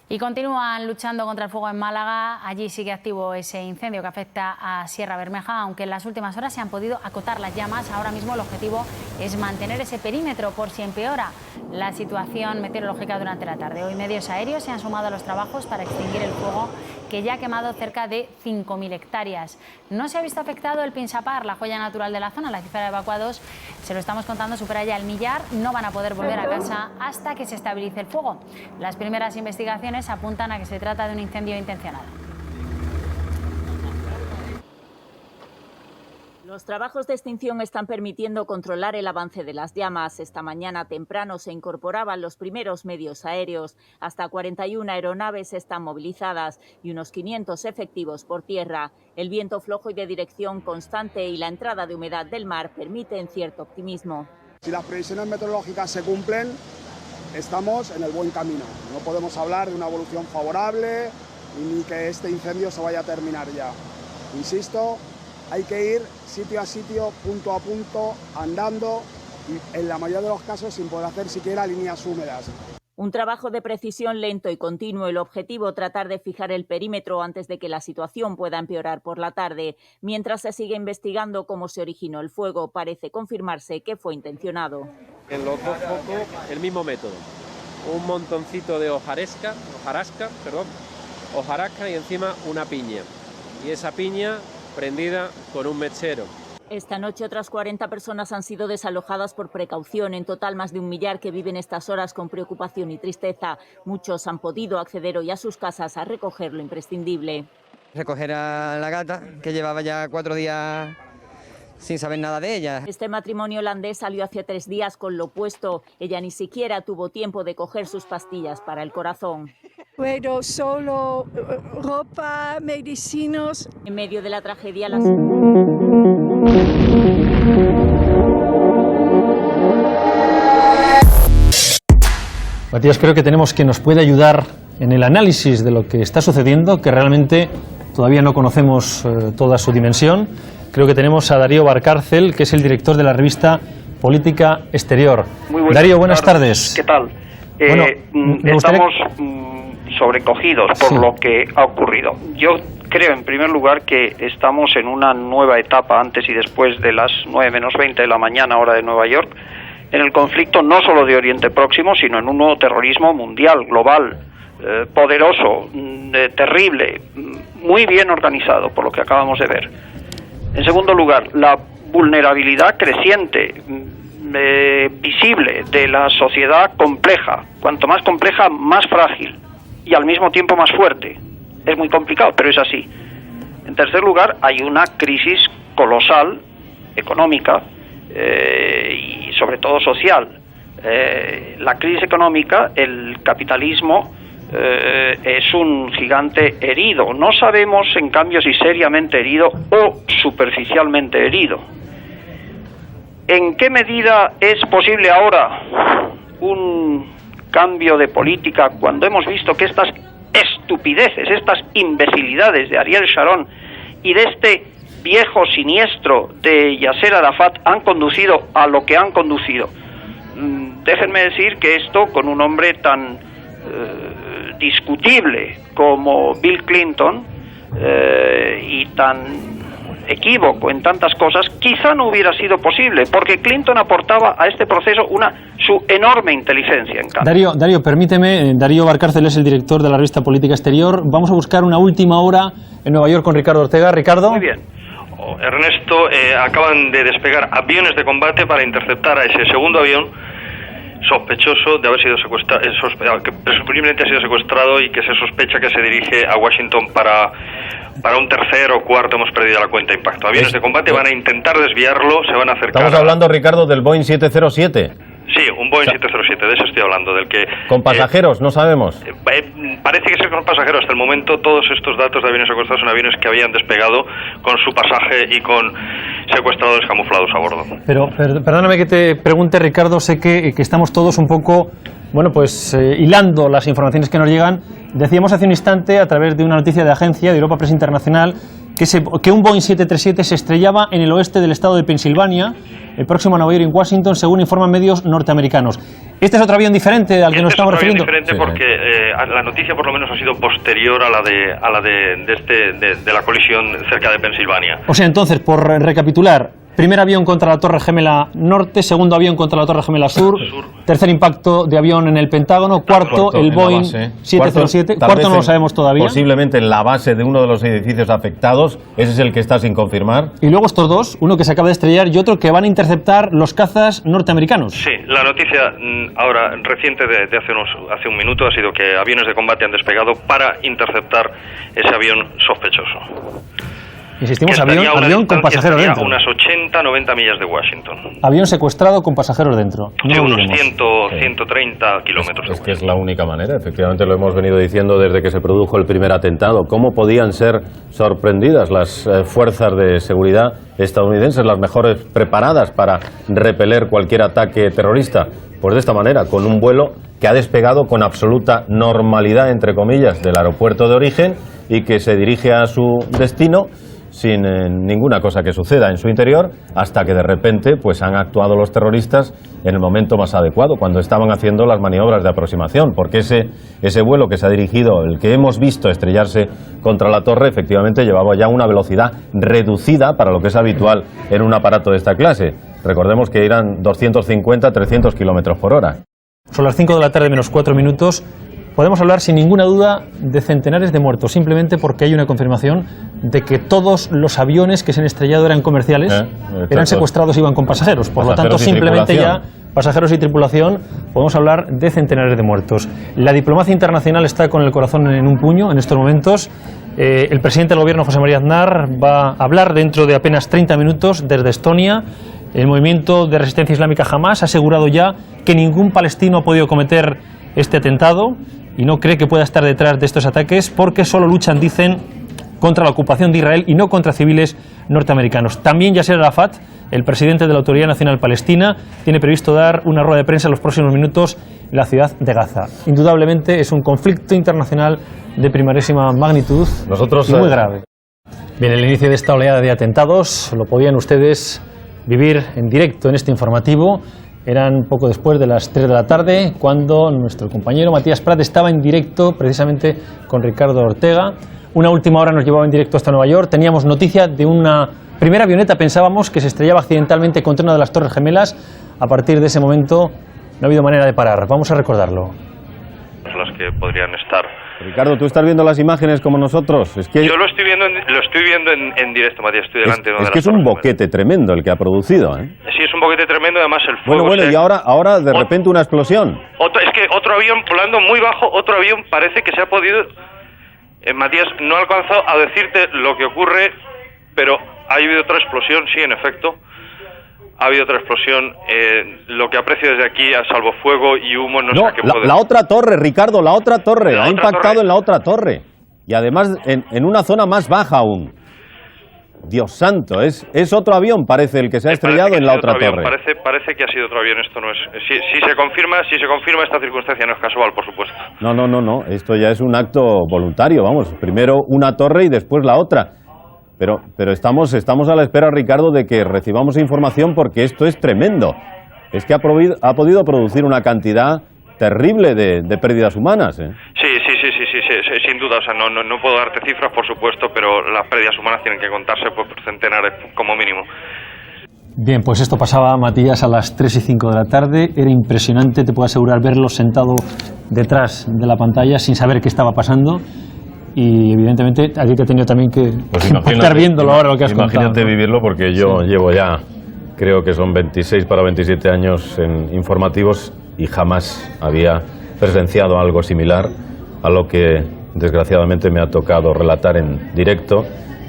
Y continúan luchando contra el fuego en Málaga. Allí sigue activo ese incendio que afecta a Sierra Bermeja, aunque en las últimas horas se han podido acotar las llamas. Ahora mismo el objetivo es mantener ese perímetro por si empeora la situación meteorológica durante la tarde. Hoy medios aéreos se han sumado a los trabajos para extinguir el fuego, que ya ha quemado cerca de 5.000 hectáreas. No se ha visto afectado el Pinsapar, la joya natural de la zona. La cifra de evacuados, se lo estamos contando, supera ya el millar. No van a poder volver a casa hasta que se estabilice el fuego. Las primeras investigaciones apuntan a que se trata de un incendio intencional. Los trabajos de extinción están permitiendo controlar el avance de las llamas. Esta mañana temprano se incorporaban los primeros medios aéreos. Hasta 41 aeronaves están movilizadas y unos 500 efectivos por tierra. El viento flojo y de dirección constante y la entrada de humedad del mar permiten cierto optimismo. Si las previsiones meteorológicas se cumplen, estamos en el buen camino. No podemos hablar de una evolución favorable ni que este incendio se vaya a terminar ya. Insisto, hay que ir sitio a sitio, punto a punto, andando y en la mayoría de los casos sin poder hacer siquiera líneas húmedas. Un trabajo de precisión lento y continuo. El objetivo, tratar de fijar el perímetro antes de que la situación pueda empeorar por la tarde. Mientras se sigue investigando cómo se originó el fuego, parece confirmarse que fue intencionado. En los dos focos el mismo método. Un montoncito de hojarasca y encima una piña. Y esa piña prendida con un mechero. Esta noche otras 40 personas han sido desalojadas por precaución. En total más de 1 millar que viven estas horas con preocupación y tristeza. Muchos han podido acceder hoy a sus casas a recoger lo imprescindible. Recoger a la gata, que llevaba ya 4 días sin saber nada de ella. Este matrimonio holandés salió hace 3 días con lo opuesto. Ella ni siquiera tuvo tiempo de coger sus pastillas para el corazón. Bueno, solo ropa, medicinas. En medio de la tragedia, las... Matías, creo que tenemos que nos puede ayudar en el análisis de lo que está sucediendo, que realmente todavía no conocemos toda su dimensión. Creo que tenemos a Darío Valcárcel, que es el director de la revista Política Exterior. Muy buenas Darío, buenas tardes. ¿Qué tal? Bueno, estamos sobrecogidos por lo que ha ocurrido. Yo creo, en primer lugar, que estamos en una nueva etapa, antes y después de las 9 menos 20 de la mañana, hora de Nueva York, en el conflicto no solo de Oriente Próximo, sino en un nuevo terrorismo mundial, global, poderoso, terrible, muy bien organizado, por lo que acabamos de ver. En segundo lugar, la vulnerabilidad creciente, visible, de la sociedad compleja. Cuanto más compleja, más frágil y al mismo tiempo más fuerte. Es muy complicado, pero es así. En tercer lugar, hay una crisis colosal, económica y sobre todo social. La crisis económica, el capitalismo, es un gigante herido. No sabemos, en cambio, si seriamente herido o superficialmente herido. ¿En qué medida es posible ahora un cambio de política cuando hemos visto que estas estupideces, estas imbecilidades de Ariel Sharon y de este viejo siniestro de Yasser Arafat han conducido a lo que han conducido? Déjenme decir que esto, con un hombre tan discutible como Bill Clinton y tan equívoco en tantas cosas, quizá no hubiera sido posible, porque Clinton aportaba a este proceso su enorme inteligencia en cambio. Darío, permíteme, Darío Valcárcel es el director de la revista Política Exterior. Vamos a buscar una última hora en Nueva York con Ricardo Ortega. Ricardo. Muy bien. Ernesto, acaban de despegar aviones de combate para interceptar a ese segundo avión sospechoso de haber sido secuestrado, que presumiblemente ha sido secuestrado y que se sospecha que se dirige a Washington para un tercer o cuarto, hemos perdido la cuenta, impacto. Aviones de combate van a intentar desviarlo, se van a acercar. Estamos hablando, Ricardo, del Boeing 707. Sí, un Boeing 707, de eso estoy hablando, del que... ¿Con pasajeros? No sabemos. Parece que sí con pasajeros. Hasta el momento todos estos datos de aviones secuestrados son aviones que habían despegado con su pasaje y con secuestradores camuflados a bordo. Pero perdóname que te pregunte, Ricardo, sé que estamos todos un poco, bueno, pues hilando las informaciones que nos llegan. Decíamos hace un instante, a través de una noticia de agencia de Europa Press Internacional, que un Boeing 737 se estrellaba en el oeste del estado de Pensilvania, el próximo a Nueva York y Washington, según informan medios norteamericanos. ¿Este es otro avión diferente al que nos estamos refiriendo? Es diferente porque la noticia por lo menos ha sido posterior a la de la colisión cerca de Pensilvania. O sea, entonces, por recapitular, primer avión contra la Torre Gemela Norte, segundo avión contra la Torre Gemela Sur, tercer impacto de avión en el Pentágono, cuarto el Boeing 707, cuarto no lo sabemos todavía. Posiblemente en la base de uno de los edificios afectados, ese es el que está sin confirmar. Y luego estos dos, uno que se acaba de estrellar y otro que van a interceptar los cazas norteamericanos. Sí, la noticia ahora reciente de hace un minuto ha sido que aviones de combate han despegado para interceptar ese avión sospechoso. Insistimos, avión con pasajeros dentro. A unas 80-90 millas de Washington. Avión secuestrado con pasajeros dentro. Sí, unos 130 kilómetros. Es que es la única manera, efectivamente lo hemos venido diciendo desde que se produjo el primer atentado. ¿Cómo podían ser sorprendidas las fuerzas de seguridad estadounidenses, las mejores preparadas para repeler cualquier ataque terrorista? Pues de esta manera, con un vuelo que ha despegado con absoluta normalidad, entre comillas, del aeropuerto de origen y que se dirige a su destino sin ninguna cosa que suceda en su interior, hasta que de repente pues han actuado los terroristas en el momento más adecuado, cuando estaban haciendo las maniobras de aproximación, porque ese vuelo que se ha dirigido, el que hemos visto estrellarse contra la torre, efectivamente llevaba ya una velocidad reducida para lo que es habitual en un aparato de esta clase. Recordemos que eran 250-300 kilómetros por hora. Son las 5 de la tarde menos 4 minutos. Podemos hablar sin ninguna duda de centenares de muertos, simplemente porque hay una confirmación de que todos los aviones que se han estrellado eran comerciales, eran secuestrados y iban con pasajeros. Por lo tanto, simplemente ya pasajeros y tripulación, podemos hablar de centenares de muertos. La diplomacia internacional está con el corazón en un puño en estos momentos. El presidente del gobierno, José María Aznar, va a hablar dentro de apenas 30 minutos desde Estonia. El movimiento de resistencia islámica Hamás ha asegurado ya que ningún palestino ha podido cometer este atentado y no cree que pueda estar detrás de estos ataques porque solo luchan, dicen, contra la ocupación de Israel y no contra civiles norteamericanos. También Yasser Arafat, el presidente de la Autoridad Nacional Palestina, tiene previsto dar una rueda de prensa en los próximos minutos en la ciudad de Gaza. Indudablemente es un conflicto internacional de primerísima magnitud y muy grave. Bien, el inicio de esta oleada de atentados lo podían ustedes vivir en directo en este informativo. Eran poco después de las 3 de la tarde cuando nuestro compañero Matías Prat estaba en directo precisamente con Ricardo Ortega. Una última hora nos llevaba en directo hasta Nueva York. Teníamos noticia de una primera avioneta, pensábamos, que se estrellaba accidentalmente contra una de las Torres Gemelas. A partir de ese momento no ha habido manera de parar. Vamos a recordarlo. Las que podrían estar. Ricardo, ¿tú estás viendo las imágenes como nosotros? Es que yo lo estoy viendo en directo, Matías, estoy delante de una de las. Es que es un boquete tremendo el que ha producido, ¿eh? Sí, es un boquete tremendo, además el fuego. Bueno, y ahora de repente una explosión. Es que otro avión volando muy bajo, otro avión parece que se ha podido. Matías, no he alcanzado a decirte lo que ocurre, pero ha habido otra explosión, sí, en efecto. Ha habido otra explosión. Lo que aprecio desde aquí, a salvo fuego y humo, no sé qué puede. La otra torre, Ricardo, la otra torre. Ha impactado en la otra torre. Y además en una zona más baja aún. Dios santo, es otro avión, parece, el que se ha estrellado en la otra torre. Parece que ha sido otro avión. Esto no es. Si se confirma esta circunstancia, no es casual, por supuesto. No. Esto ya es un acto voluntario, vamos. Primero una torre y después la otra. Pero estamos a la espera, Ricardo, de que recibamos información porque esto es tremendo. Es que ha podido producir una cantidad terrible de pérdidas humanas, ¿eh? Sí. sin duda. O sea, no puedo darte cifras, por supuesto, pero las pérdidas humanas tienen que contarse por centenares como mínimo. Bien, pues esto pasaba, Matías, a las 3 y 5 de la tarde. Era impresionante, te puedo asegurar, verlo sentado detrás de la pantalla sin saber qué estaba pasando. Y evidentemente a ti te ha tenido también que estar viéndolo ahora lo que has contado. Imagínate vivirlo, porque yo llevo ya, creo que son 26 para 27 años en informativos y jamás había presenciado algo similar a lo que desgraciadamente me ha tocado relatar en directo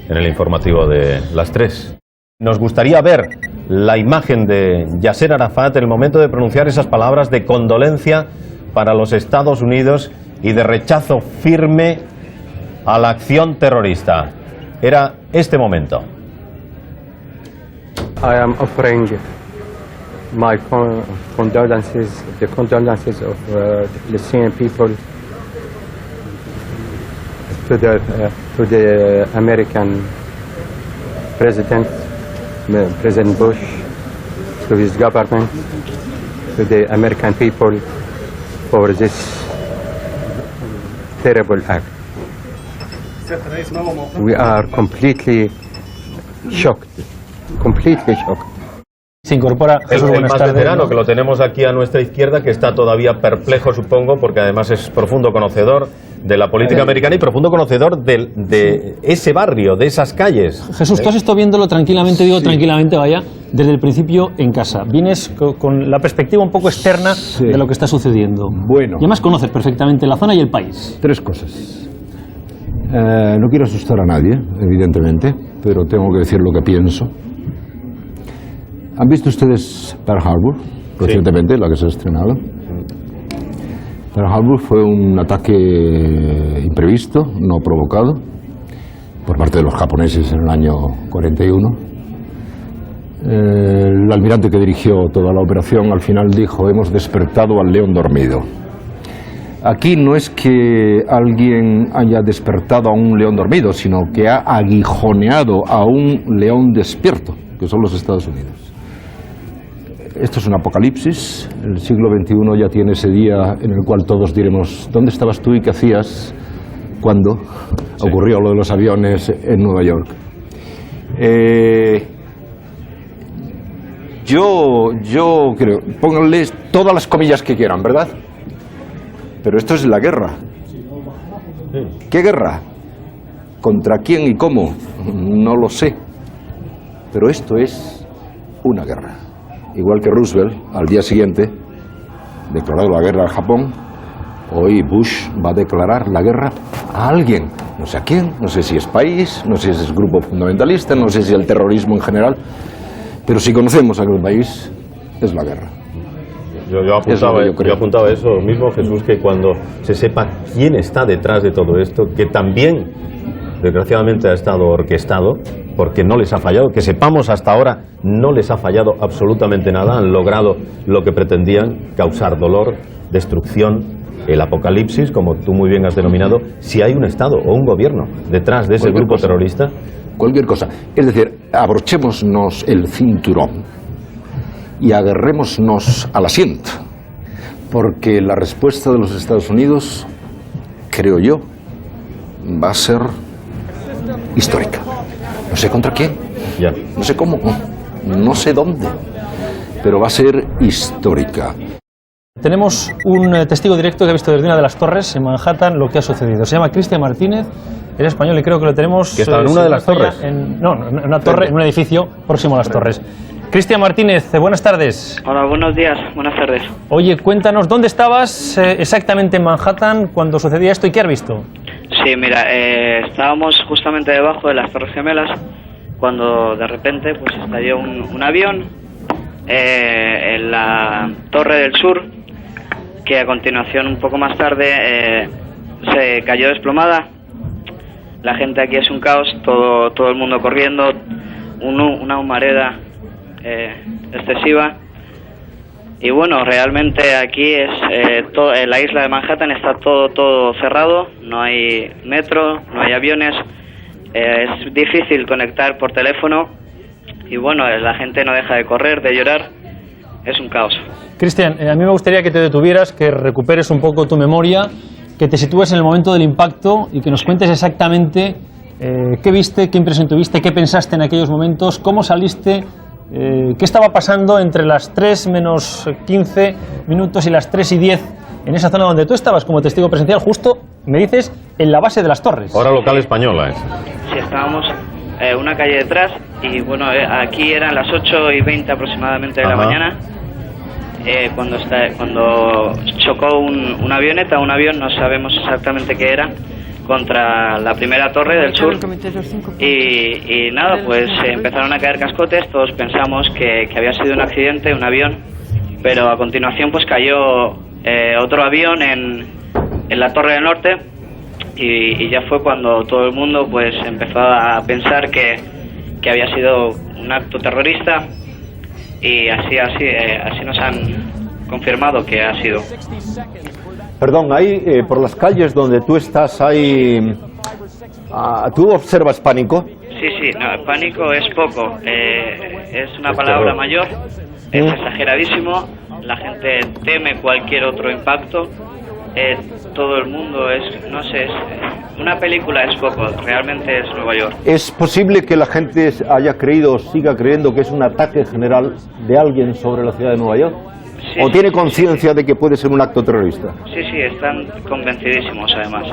en el informativo de las 3. Nos gustaría ver la imagen de Yasser Arafat en el momento de pronunciar esas palabras de condolencia para los Estados Unidos y de rechazo firme a la acción terrorista. Era este momento. I am offering my condolences, the condolences of the Palestinian people to the American President Bush, to his government, to the American people for this terrible act. We are completely shocked. Se incorpora Jesús, el más buenas tardes, veterano, ¿no? que lo tenemos aquí a nuestra izquierda, que está todavía perplejo, supongo, porque además es profundo conocedor de la política americana y profundo conocedor de ese barrio, de esas calles. Jesús, tú has estado viéndolo tranquilamente, digo tranquilamente, vaya, desde el principio en casa. Vienes con la perspectiva un poco externa de lo que está sucediendo. Bueno. Y además conoces perfectamente la zona y el país. 3 cosas. No quiero asustar a nadie, evidentemente, pero tengo que decir lo que pienso. ¿Han visto ustedes Pearl Harbor recientemente, la que se ha estrenado? Pearl Harbor fue un ataque imprevisto, no provocado, por parte de los japoneses en el año 41. El almirante que dirigió toda la operación al final dijo: hemos despertado al león dormido. Aquí no es que alguien haya despertado a un león dormido, sino que ha aguijoneado a un león despierto, que son los Estados Unidos. Esto es un apocalipsis. El siglo XXI ya tiene ese día en el cual todos diremos: ¿dónde estabas tú y qué hacías cuando ocurrió lo de los aviones en Nueva York? Yo creo, pónganles todas las comillas que quieran, ¿verdad? Pero esto es la guerra. ¿Qué guerra? ¿Contra quién y cómo? No lo sé. Pero esto es una guerra. Igual que Roosevelt, al día siguiente, declaró la guerra al Japón, hoy Bush va a declarar la guerra a alguien. No sé a quién, no sé si es país, no sé si es grupo fundamentalista, no sé si es el terrorismo en general, pero si conocemos a aquel país, es la guerra. Yo apuntaba eso mismo, Jesús, que cuando se sepa quién está detrás de todo esto, que también, desgraciadamente, ha estado orquestado, porque no les ha fallado, que sepamos hasta ahora, no les ha fallado absolutamente nada, han logrado lo que pretendían, causar dolor, destrucción, el apocalipsis, como tú muy bien has denominado, si hay un Estado o un gobierno detrás de ese grupo terrorista. Cualquier cosa. Es decir, abrochémonos el cinturón y agarrémonos al asiento, porque la respuesta de los Estados Unidos, creo yo, va a ser histórica. No sé contra quién, no sé cómo, no sé dónde, pero va a ser histórica. Tenemos un testigo directo que ha visto desde una de las torres en Manhattan lo que ha sucedido. Se llama Cristian Martínez, es español y creo que lo tenemos... ¿Que está en una de las torres? En una torre, en un edificio próximo a las torres. Cristian Martínez, buenas tardes. Hola, buenos días, buenas tardes. Oye, cuéntanos, ¿dónde estabas exactamente en Manhattan cuando sucedía esto y qué has visto? Sí, mira, estábamos justamente debajo de las Torres Gemelas cuando de repente pues estalló un avión en la Torre del Sur, que a continuación, un poco más tarde, se cayó desplomada. La gente aquí es un caos, todo el mundo corriendo, una humareda excesiva. Y bueno, realmente aquí es la isla de Manhattan está todo cerrado, no hay metro, no hay aviones, es difícil conectar por teléfono y bueno, la gente no deja de correr, de llorar, es un caos. Cristian, a mí me gustaría que te detuvieras, que recuperes un poco tu memoria que te sitúes en el momento del impacto y que nos cuentes exactamente qué viste, qué impresión tuviste, qué pensaste en aquellos momentos, cómo saliste, qué estaba pasando entre las 3 menos 15 minutos y las 3 y 10 en esa zona donde tú estabas como testigo presencial, justo, me dices, en la base de las torres. Hora local española es. Sí, estábamos una calle detrás y bueno, aquí eran las 8:20 aproximadamente de la mañana. Cuando chocó una avioneta, un avión, no sabemos exactamente qué era, contra la primera torre del sur y nada, pues empezaron a caer cascotes, todos pensamos que había sido un accidente, un avión, pero a continuación pues cayó otro avión en la torre del norte y ya fue cuando todo el mundo pues empezó a pensar que había sido un acto terrorista y así nos han confirmado que ha sido. Perdón, ahí por las calles donde tú estás, ¿tú observas pánico? Sí, no, pánico es poco, es una palabra mayor, es exageradísimo, la gente teme cualquier otro impacto, todo el mundo no sé, una película es poco, realmente es Nueva York. ¿Es posible que la gente haya creído o siga creyendo que es un ataque general de alguien sobre la ciudad de Nueva York? Sí, ¿O tiene conciencia de que puede ser un acto terrorista? Sí, están convencidísimos además.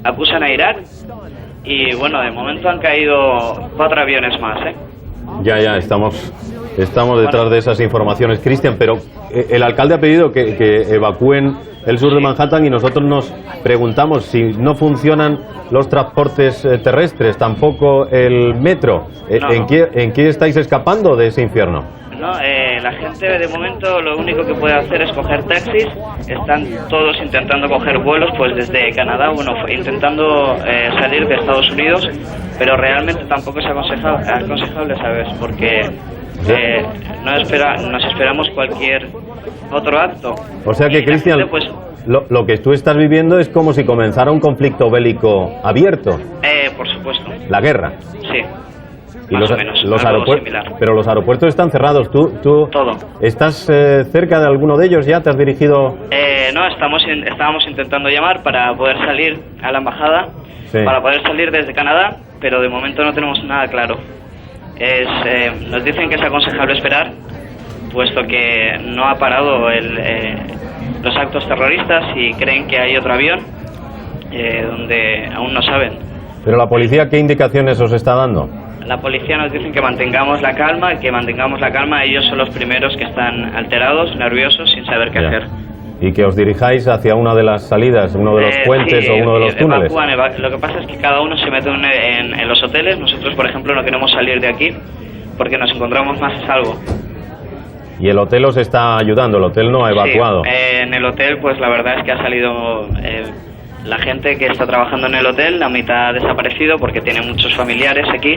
Acusan a Irak y bueno, de momento han caído 4 aviones más, Ya, estamos detrás de esas informaciones, Cristian, pero el alcalde ha pedido que evacúen el sur de Manhattan y nosotros nos preguntamos si no funcionan los transportes terrestres, tampoco el metro. ¿En qué estáis escapando de ese infierno? No, la gente de momento lo único que puede hacer es coger taxis, están todos intentando coger vuelos pues desde Canadá, intentando salir de Estados Unidos, pero realmente tampoco es aconsejable, ¿sabes? Porque nos esperamos cualquier otro acto. O sea que, Cristian, pues, lo que tú estás viviendo es como si comenzara un conflicto bélico abierto. Por supuesto. La guerra. Sí. Y más o menos, pero los aeropuertos están cerrados. ¿Tú Todo. ¿Estás cerca de alguno de ellos ya? ¿Te has dirigido? No, estábamos intentando llamar para poder salir a la embajada, para poder salir desde Canadá, pero de momento no tenemos nada claro. Nos dicen que es aconsejable esperar, puesto que no ha parado los actos terroristas y creen que hay otro avión donde aún no saben. ¿Pero la policía qué indicaciones os está dando? La policía nos dicen que mantengamos la calma, ellos son los primeros que están alterados, nerviosos, sin saber qué hacer. Y que os dirijáis hacia una de las salidas, uno de los puentes o uno de los túneles. Lo que pasa es que cada uno se mete en los hoteles. Nosotros, por ejemplo, no queremos salir de aquí porque nos encontramos más a salvo. ¿Y el hotel os está ayudando? ¿El hotel no ha evacuado? En el hotel, pues la verdad es que ha salido la gente que está trabajando en el hotel, la mitad ha desaparecido porque tiene muchos familiares aquí.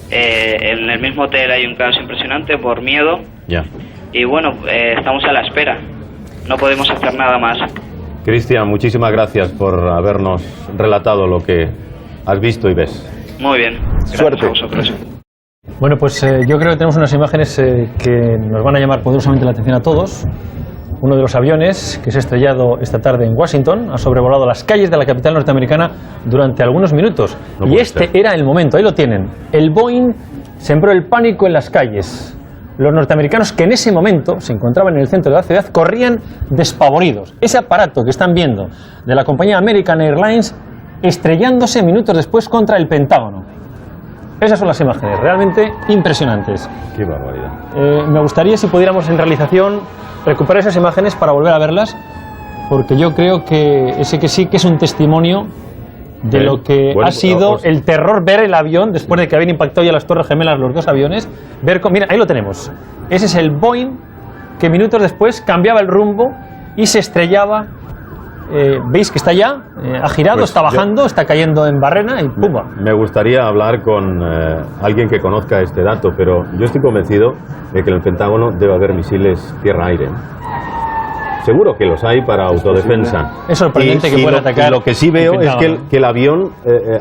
En el mismo hotel hay un caos impresionante por miedo. Ya. Y bueno, estamos a la espera. No podemos hacer nada más. Cristian, muchísimas gracias por habernos relatado lo que has visto y ves. Muy bien. Suerte. A vosotros. Bueno, pues yo creo que tenemos unas imágenes que nos van a llamar poderosamente la atención a todos. Uno de los aviones que se ha estrellado esta tarde en Washington ha sobrevolado las calles de la capital norteamericana durante algunos minutos. Y este era el momento, ahí lo tienen. El Boeing sembró el pánico en las calles. Los norteamericanos que en ese momento se encontraban en el centro de la ciudad corrían despavoridos. Ese aparato que están viendo de la compañía American Airlines estrellándose minutos después contra el Pentágono. Esas son las imágenes, realmente impresionantes. Qué barbaridad. Me gustaría, si pudiéramos en realización, recuperar esas imágenes para volver a verlas, porque yo creo que ese que sí que es un testimonio de lo que ha sido el terror, ver el avión después de que habían impactado ya las Torres Gemelas los dos aviones, ver mira, ahí lo tenemos. Ese es el Boeing que minutos después cambiaba el rumbo y se estrellaba. Veis que está ya, ha girado, está bajando, está cayendo en barrena y ¡pumba! Me gustaría hablar con alguien que conozca este dato, pero yo estoy convencido de que en el Pentágono debe haber misiles tierra-aire. seguro que los hay para autodefensa. Es sorprendente que pueda atacar. Lo que sí veo es intentado, que el avión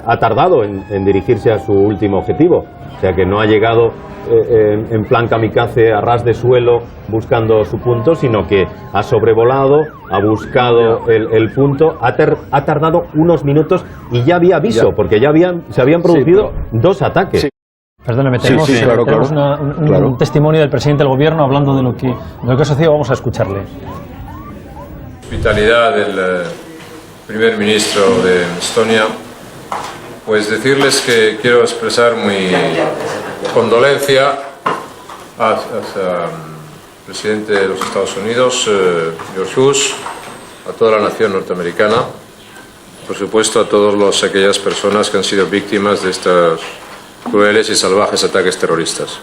ha tardado en dirigirse a su último objetivo. O sea, que no ha llegado en plan kamikaze a ras de suelo buscando su punto, sino que ha sobrevolado, ha buscado el punto, ha tardado unos minutos y ya había aviso, porque ya se habían producido dos ataques. Sí. Perdóneme, tenemos, un testimonio del presidente del gobierno hablando de lo que ha sucedido. Vamos a escucharle. Hospitalidad del primer ministro de Estonia, pues decirles que quiero expresar mi condolencia hacia el presidente de los Estados Unidos, George Bush, a toda la nación norteamericana, por supuesto a todas aquellas personas que han sido víctimas de estos crueles y salvajes ataques terroristas.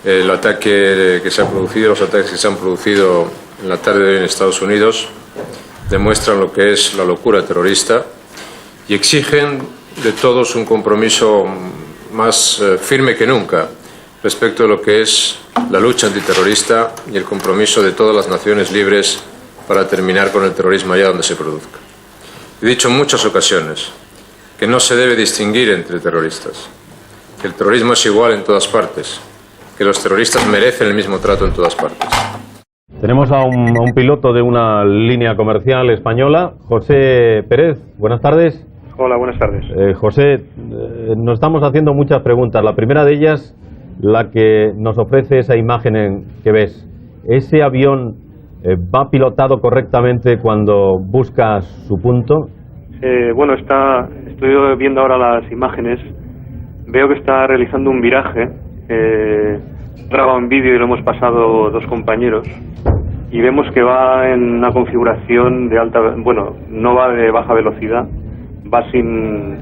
El ataque que se ha producido, los ataques que se han producido en la tarde de hoy en Estados Unidos demuestran lo que es la locura terrorista y exigen de todos un compromiso más firme que nunca respecto de lo que es la lucha antiterrorista y el compromiso de todas las naciones libres para terminar con el terrorismo allá donde se produzca. He dicho en muchas ocasiones que no se debe distinguir entre terroristas, que el terrorismo es igual en todas partes, que los terroristas merecen el mismo trato en todas partes. Tenemos a un piloto de una línea comercial española, José Pérez. Buenas tardes. Hola, buenas tardes. José, nos estamos haciendo muchas preguntas. La primera de ellas, la que nos ofrece esa imagen que ves. ¿Ese avión va pilotado correctamente cuando busca su punto? Bueno, estoy viendo ahora las imágenes. Veo que está realizando un viraje. Grabado en vídeo y lo hemos pasado dos compañeros. Y vemos que va en una configuración de alta... Bueno, no va de baja velocidad. Va sin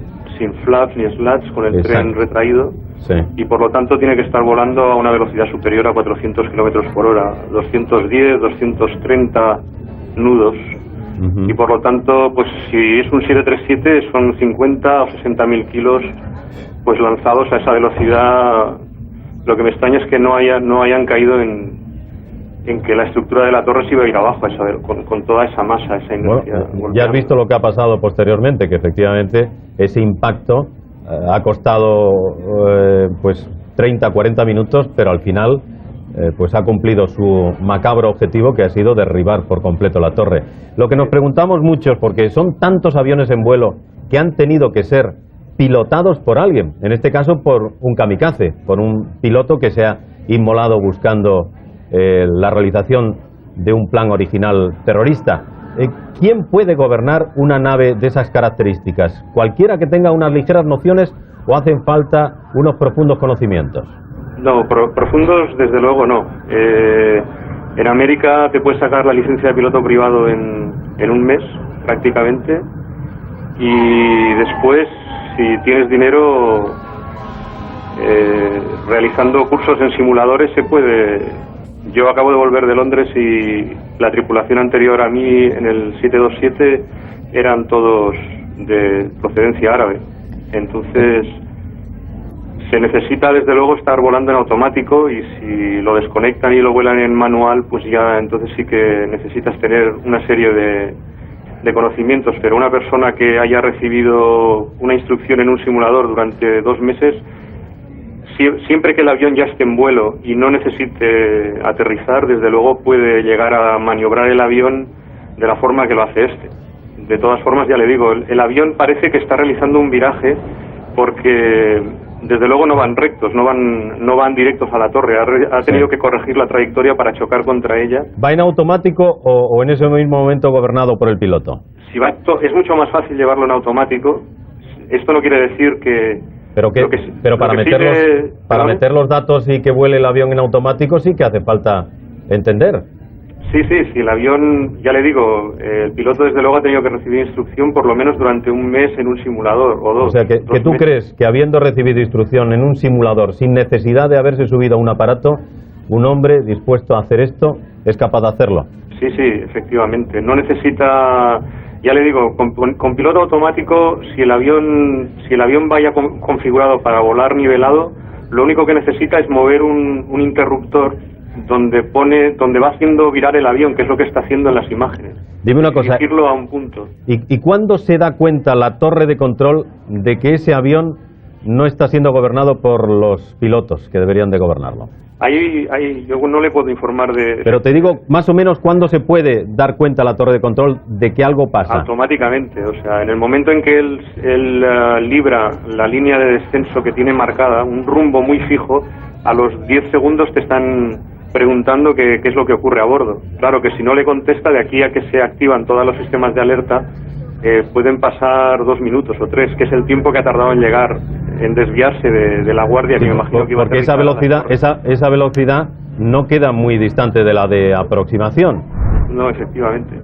flaps ni slats, con el tren retraído. Sí. Y por lo tanto tiene que estar volando a una velocidad superior a 400 kilómetros por hora. 210, 230 nudos. Y por lo tanto, pues si es un 737 son 50 o 60.000 kilos pues lanzados a esa velocidad. Lo que me extraña es que no hayan caído en que la estructura de la torre se iba a ir abajo con toda esa masa, esa inercia. Bueno, ya has visto lo que ha pasado posteriormente, que efectivamente ese impacto ha costado pues 30, 40 minutos, pero al final pues ha cumplido su macabro objetivo, que ha sido derribar por completo la torre. Lo que nos preguntamos muchos, porque son tantos aviones en vuelo que han tenido que ser pilotados por alguien, en este caso por un kamikaze, por un piloto que se ha inmolado buscando la realización de un plan original terrorista. ¿Quién puede gobernar una nave de esas características? ¿Cualquiera que tenga unas ligeras nociones o hacen falta unos profundos conocimientos? No, profundos desde luego no. En América te puedes sacar la licencia de piloto privado en un mes prácticamente, y después, si tienes dinero, realizando cursos en simuladores se puede. Yo acabo de volver de Londres y la tripulación anterior a mí en el 727 eran todos de procedencia árabe. Entonces se necesita desde luego estar volando en automático, y si lo desconectan y lo vuelan en manual, pues ya entonces sí que necesitas tener una serie de conocimientos. Pero una persona que haya recibido una instrucción en un simulador durante 2 meses, siempre que el avión ya esté en vuelo y no necesite aterrizar, desde luego puede llegar a maniobrar el avión de la forma que lo hace este. De todas formas, ya le digo, el avión parece que está realizando un viraje, porque desde luego no van rectos, no van directos a la torre. Ha tenido que corregir la trayectoria para chocar contra ella. ¿Va en automático o en ese mismo momento gobernado por el piloto? Es mucho más fácil llevarlo en automático. Esto no quiere decir que... Pero para meter los datos y que vuele el avión en automático sí que hace falta entender. Sí, el avión, ya le digo, el piloto desde luego ha tenido que recibir instrucción por lo menos durante un mes en un simulador o 2. O sea, que tú crees que habiendo recibido instrucción en un simulador, sin necesidad de haberse subido a un aparato, un hombre dispuesto a hacer esto es capaz de hacerlo. Sí, efectivamente. No necesita... Ya le digo, con piloto automático, si el avión vaya configurado para volar nivelado, lo único que necesita es mover un interruptor donde va haciendo virar el avión, que es lo que está haciendo en las imágenes. Dime una cosa. Dirigirlo a un punto. ¿Y cuándo se da cuenta la torre de control de que ese avión no está siendo gobernado por los pilotos que deberían de gobernarlo? Yo no le puedo informar de... Pero te digo, más o menos, ¿cuándo se puede dar cuenta la torre de control de que algo pasa? Automáticamente, o sea, en el momento en que él libra la línea de descenso que tiene marcada, un rumbo muy fijo, a los 10 segundos te están preguntando qué es lo que ocurre a bordo. Claro que si no le contesta, de aquí a que se activan todos los sistemas de alerta, pueden pasar 2 minutos o 3, que es el tiempo que ha tardado en llegar, en desviarse de la guardia, que me imagino que iba a porque esa velocidad no queda muy distante de la de aproximación. No, efectivamente.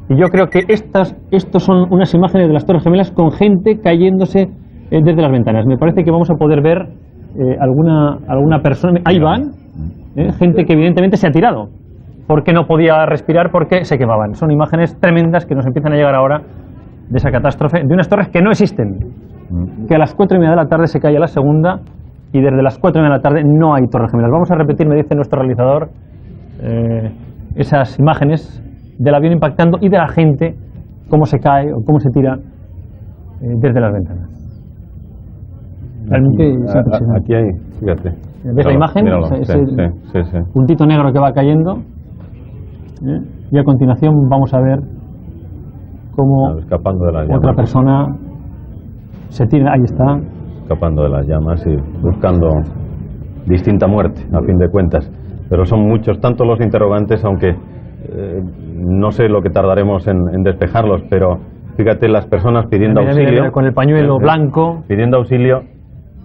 Y yo creo que estos son unas imágenes de las Torres Gemelas con gente cayéndose desde las ventanas. Me parece que vamos a poder ver alguna persona. Ahí van, gente que evidentemente se ha tirado porque no podía respirar, porque se quemaban. Son imágenes tremendas que nos empiezan a llegar ahora de esa catástrofe, de unas torres que no existen, que a las 4:30 de la tarde se cae la segunda y desde las 4:30 de la tarde no hay Torres Gemelas. Vamos a repetir, me dice nuestro realizador, esas imágenes del avión impactando y de la gente, cómo se cae o cómo se tira desde las ventanas. Realmente es impresionante. Aquí hay, fíjate. ¿Ves la imagen? Sí. Puntito negro que va cayendo. Y a continuación vamos a ver cómo escapando de las otra llamas. persona se tira, ahí está. Escapando de las llamas y buscando distinta muerte, a fin de cuentas. Pero son muchos, tanto los interrogantes, aunque no sé lo que tardaremos en despejarlos, pero fíjate, las personas pidiendo auxilio. Mira, con el pañuelo blanco. Pidiendo auxilio,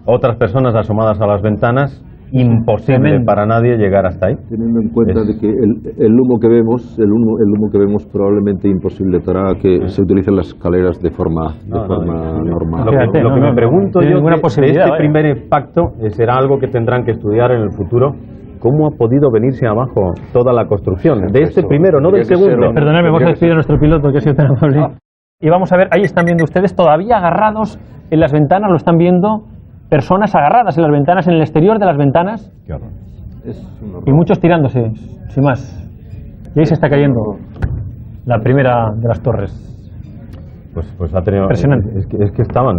otras personas asomadas a las ventanas. Imposible para nadie llegar hasta ahí. Teniendo en cuenta de que el humo que vemos, el humo que vemos probablemente imposible para que se utilicen las escaleras de forma normal. Lo que me pregunto yo de este primer impacto será algo que tendrán que estudiar en el futuro. ¿Cómo ha podido venirse abajo toda la construcción? De este primero, no del segundo. Perdonadme, vamos a despedir a nuestro piloto que ha sido tan amable. Y vamos a ver, ahí están viendo ustedes todavía agarrados en las ventanas, lo están viendo. Personas agarradas en las ventanas, en el exterior de las ventanas. Qué horror. Y muchos tirándose, sin más. Y ahí se está cayendo la primera de las torres. Pues ha tenido... Impresionante. Es que estaban,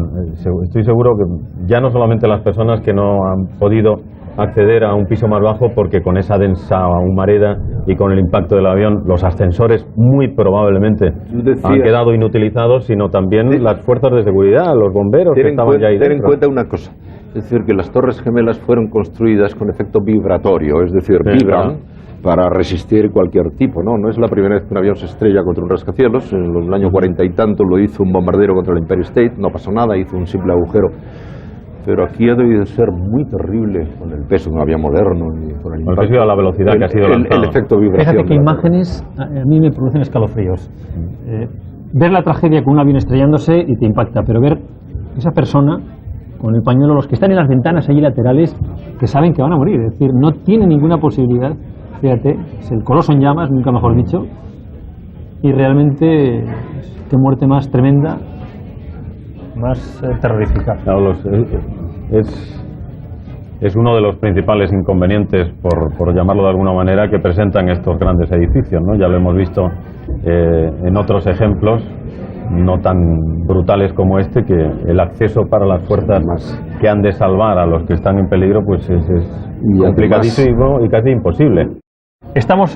estoy seguro que ya no solamente las personas que no han podido acceder a un piso más bajo porque con esa densa humareda y con el impacto del avión los ascensores muy probablemente han quedado inutilizados, sino también las fuerzas de seguridad, los bomberos que estaban ya ahí dentro. Ten en cuenta una cosa, es decir, que las Torres Gemelas fueron construidas con efecto vibratorio, es decir, vibran para resistir cualquier tipo, ¿no? No es la primera vez que un avión se estrella contra un rascacielos. En el año 40 y tanto lo hizo un bombardero contra el Empire State, no pasó nada, hizo un simple agujero. Pero aquí ha debido ser muy terrible con el peso de un avión moderno y con el impacto, a la velocidad que ha sido el efecto vibración. Fíjate que imágenes a mí me producen escalofríos. Ver la tragedia con un avión estrellándose y te impacta, pero ver esa persona con el pañuelo, los que están en las ventanas allí laterales, que saben que van a morir, es decir, no tienen ninguna posibilidad. Fíjate, es el coloso en llamas, nunca mejor dicho, y realmente qué muerte más tremenda, más terrorífica. Claro, es uno de los principales inconvenientes, por llamarlo de alguna manera, que presentan estos grandes edificios, ¿no? Ya lo hemos visto en otros ejemplos, no tan brutales como este, que el acceso para las fuerzas que han de salvar a los que están en peligro pues es complicadísimo y casi imposible.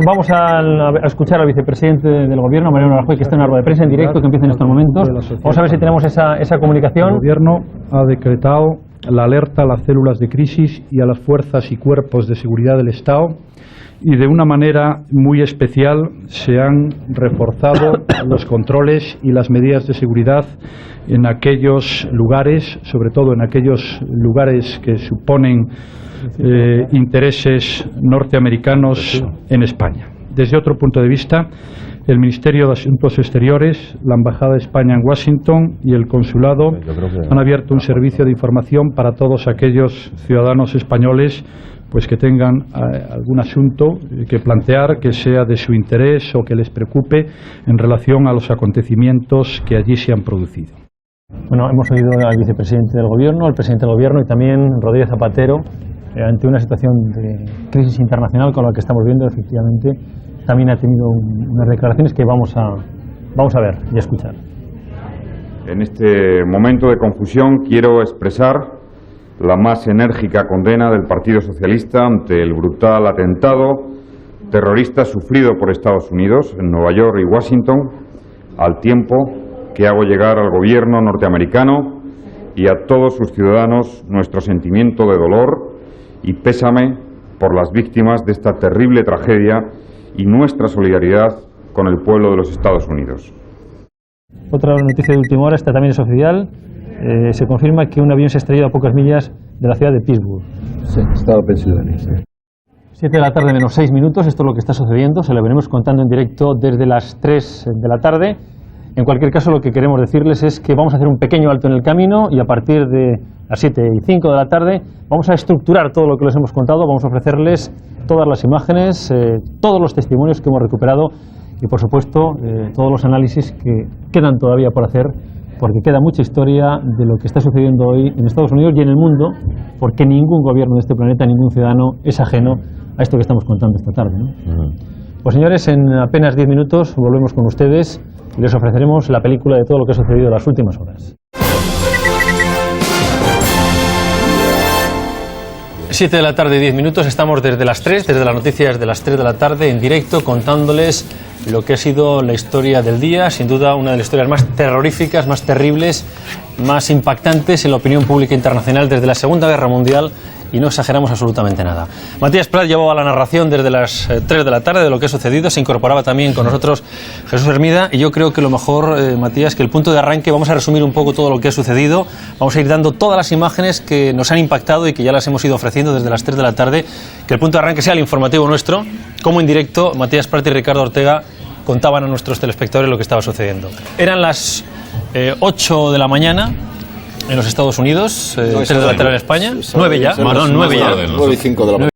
Vamos a escuchar al vicepresidente del Gobierno, Mariano Rajoy, que está en una rueda de prensa en directo, que empieza en estos momentos. Vamos a ver si tenemos esa comunicación. El Gobierno ha decretado la alerta a las células de crisis y a las fuerzas y cuerpos de seguridad del Estado, y de una manera muy especial se han reforzado los controles y las medidas de seguridad en aquellos lugares, sobre todo en aquellos lugares que suponen intereses norteamericanos en España. Desde otro punto de vista, el Ministerio de Asuntos Exteriores, la Embajada de España en Washington y el Consulado han abierto un servicio de información para todos aquellos ciudadanos españoles pues que tengan algún asunto que plantear que sea de su interés o que les preocupe en relación a los acontecimientos que allí se han producido. Bueno, hemos oído al vicepresidente del Gobierno, al presidente del Gobierno y también Rodríguez Zapatero ante una situación de crisis internacional con la que estamos viendo, efectivamente, también ha tenido unas declaraciones que vamos a ver y a escuchar. En este momento de confusión quiero expresar la más enérgica condena del Partido Socialista ante el brutal atentado terrorista sufrido por Estados Unidos en Nueva York y Washington, al tiempo que hago llegar al gobierno norteamericano y a todos sus ciudadanos nuestro sentimiento de dolor y pésame por las víctimas de esta terrible tragedia y nuestra solidaridad con el pueblo de los Estados Unidos. Otra noticia de última hora, esta también es oficial. Se confirma que un avión se ha estrellado a pocas millas de la ciudad de Pittsburgh. Sí, estado de Pensilvania. Sí. 7 de la tarde menos 6 minutos, esto es lo que está sucediendo, se lo veremos contando en directo desde las 3 de la tarde. En cualquier caso, lo que queremos decirles es que vamos a hacer un pequeño alto en el camino y a partir de las 7 y 5 de la tarde vamos a estructurar todo lo que les hemos contado, vamos a ofrecerles todas las imágenes, todos los testimonios que hemos recuperado y, por supuesto, todos los análisis que quedan todavía por hacer, porque queda mucha historia de lo que está sucediendo hoy en Estados Unidos y en el mundo, porque ningún gobierno de este planeta, ningún ciudadano es ajeno a esto que estamos contando esta tarde, ¿no? Pues señores, en apenas 10 minutos volvemos con ustedes y les ofreceremos la película de todo lo que ha sucedido en las últimas horas. 7 de la tarde y 10 minutos, estamos desde las 3, desde las noticias de las 3 de la tarde en directo contándoles lo que ha sido la historia del día, sin duda una de las historias más terroríficas, más terribles, más impactantes en la opinión pública internacional desde la Segunda Guerra Mundial, y no exageramos absolutamente nada. Matías Prat llevaba la narración desde las 3 de la tarde de lo que ha sucedido, se incorporaba también con nosotros Jesús Hermida, y yo creo que lo mejor, Matías, que el punto de arranque, vamos a resumir un poco todo lo que ha sucedido, vamos a ir dando todas las imágenes que nos han impactado y que ya las hemos ido ofreciendo desde las 3 de la tarde, que el punto de arranque sea el informativo nuestro, como en directo Matías Prat y Ricardo Ortega contaban a nuestros telespectadores lo que estaba sucediendo. Eran las 8 de la mañana en los Estados Unidos, 3 de la tarde en España, 9 ya, 9 y 5 de la mañana.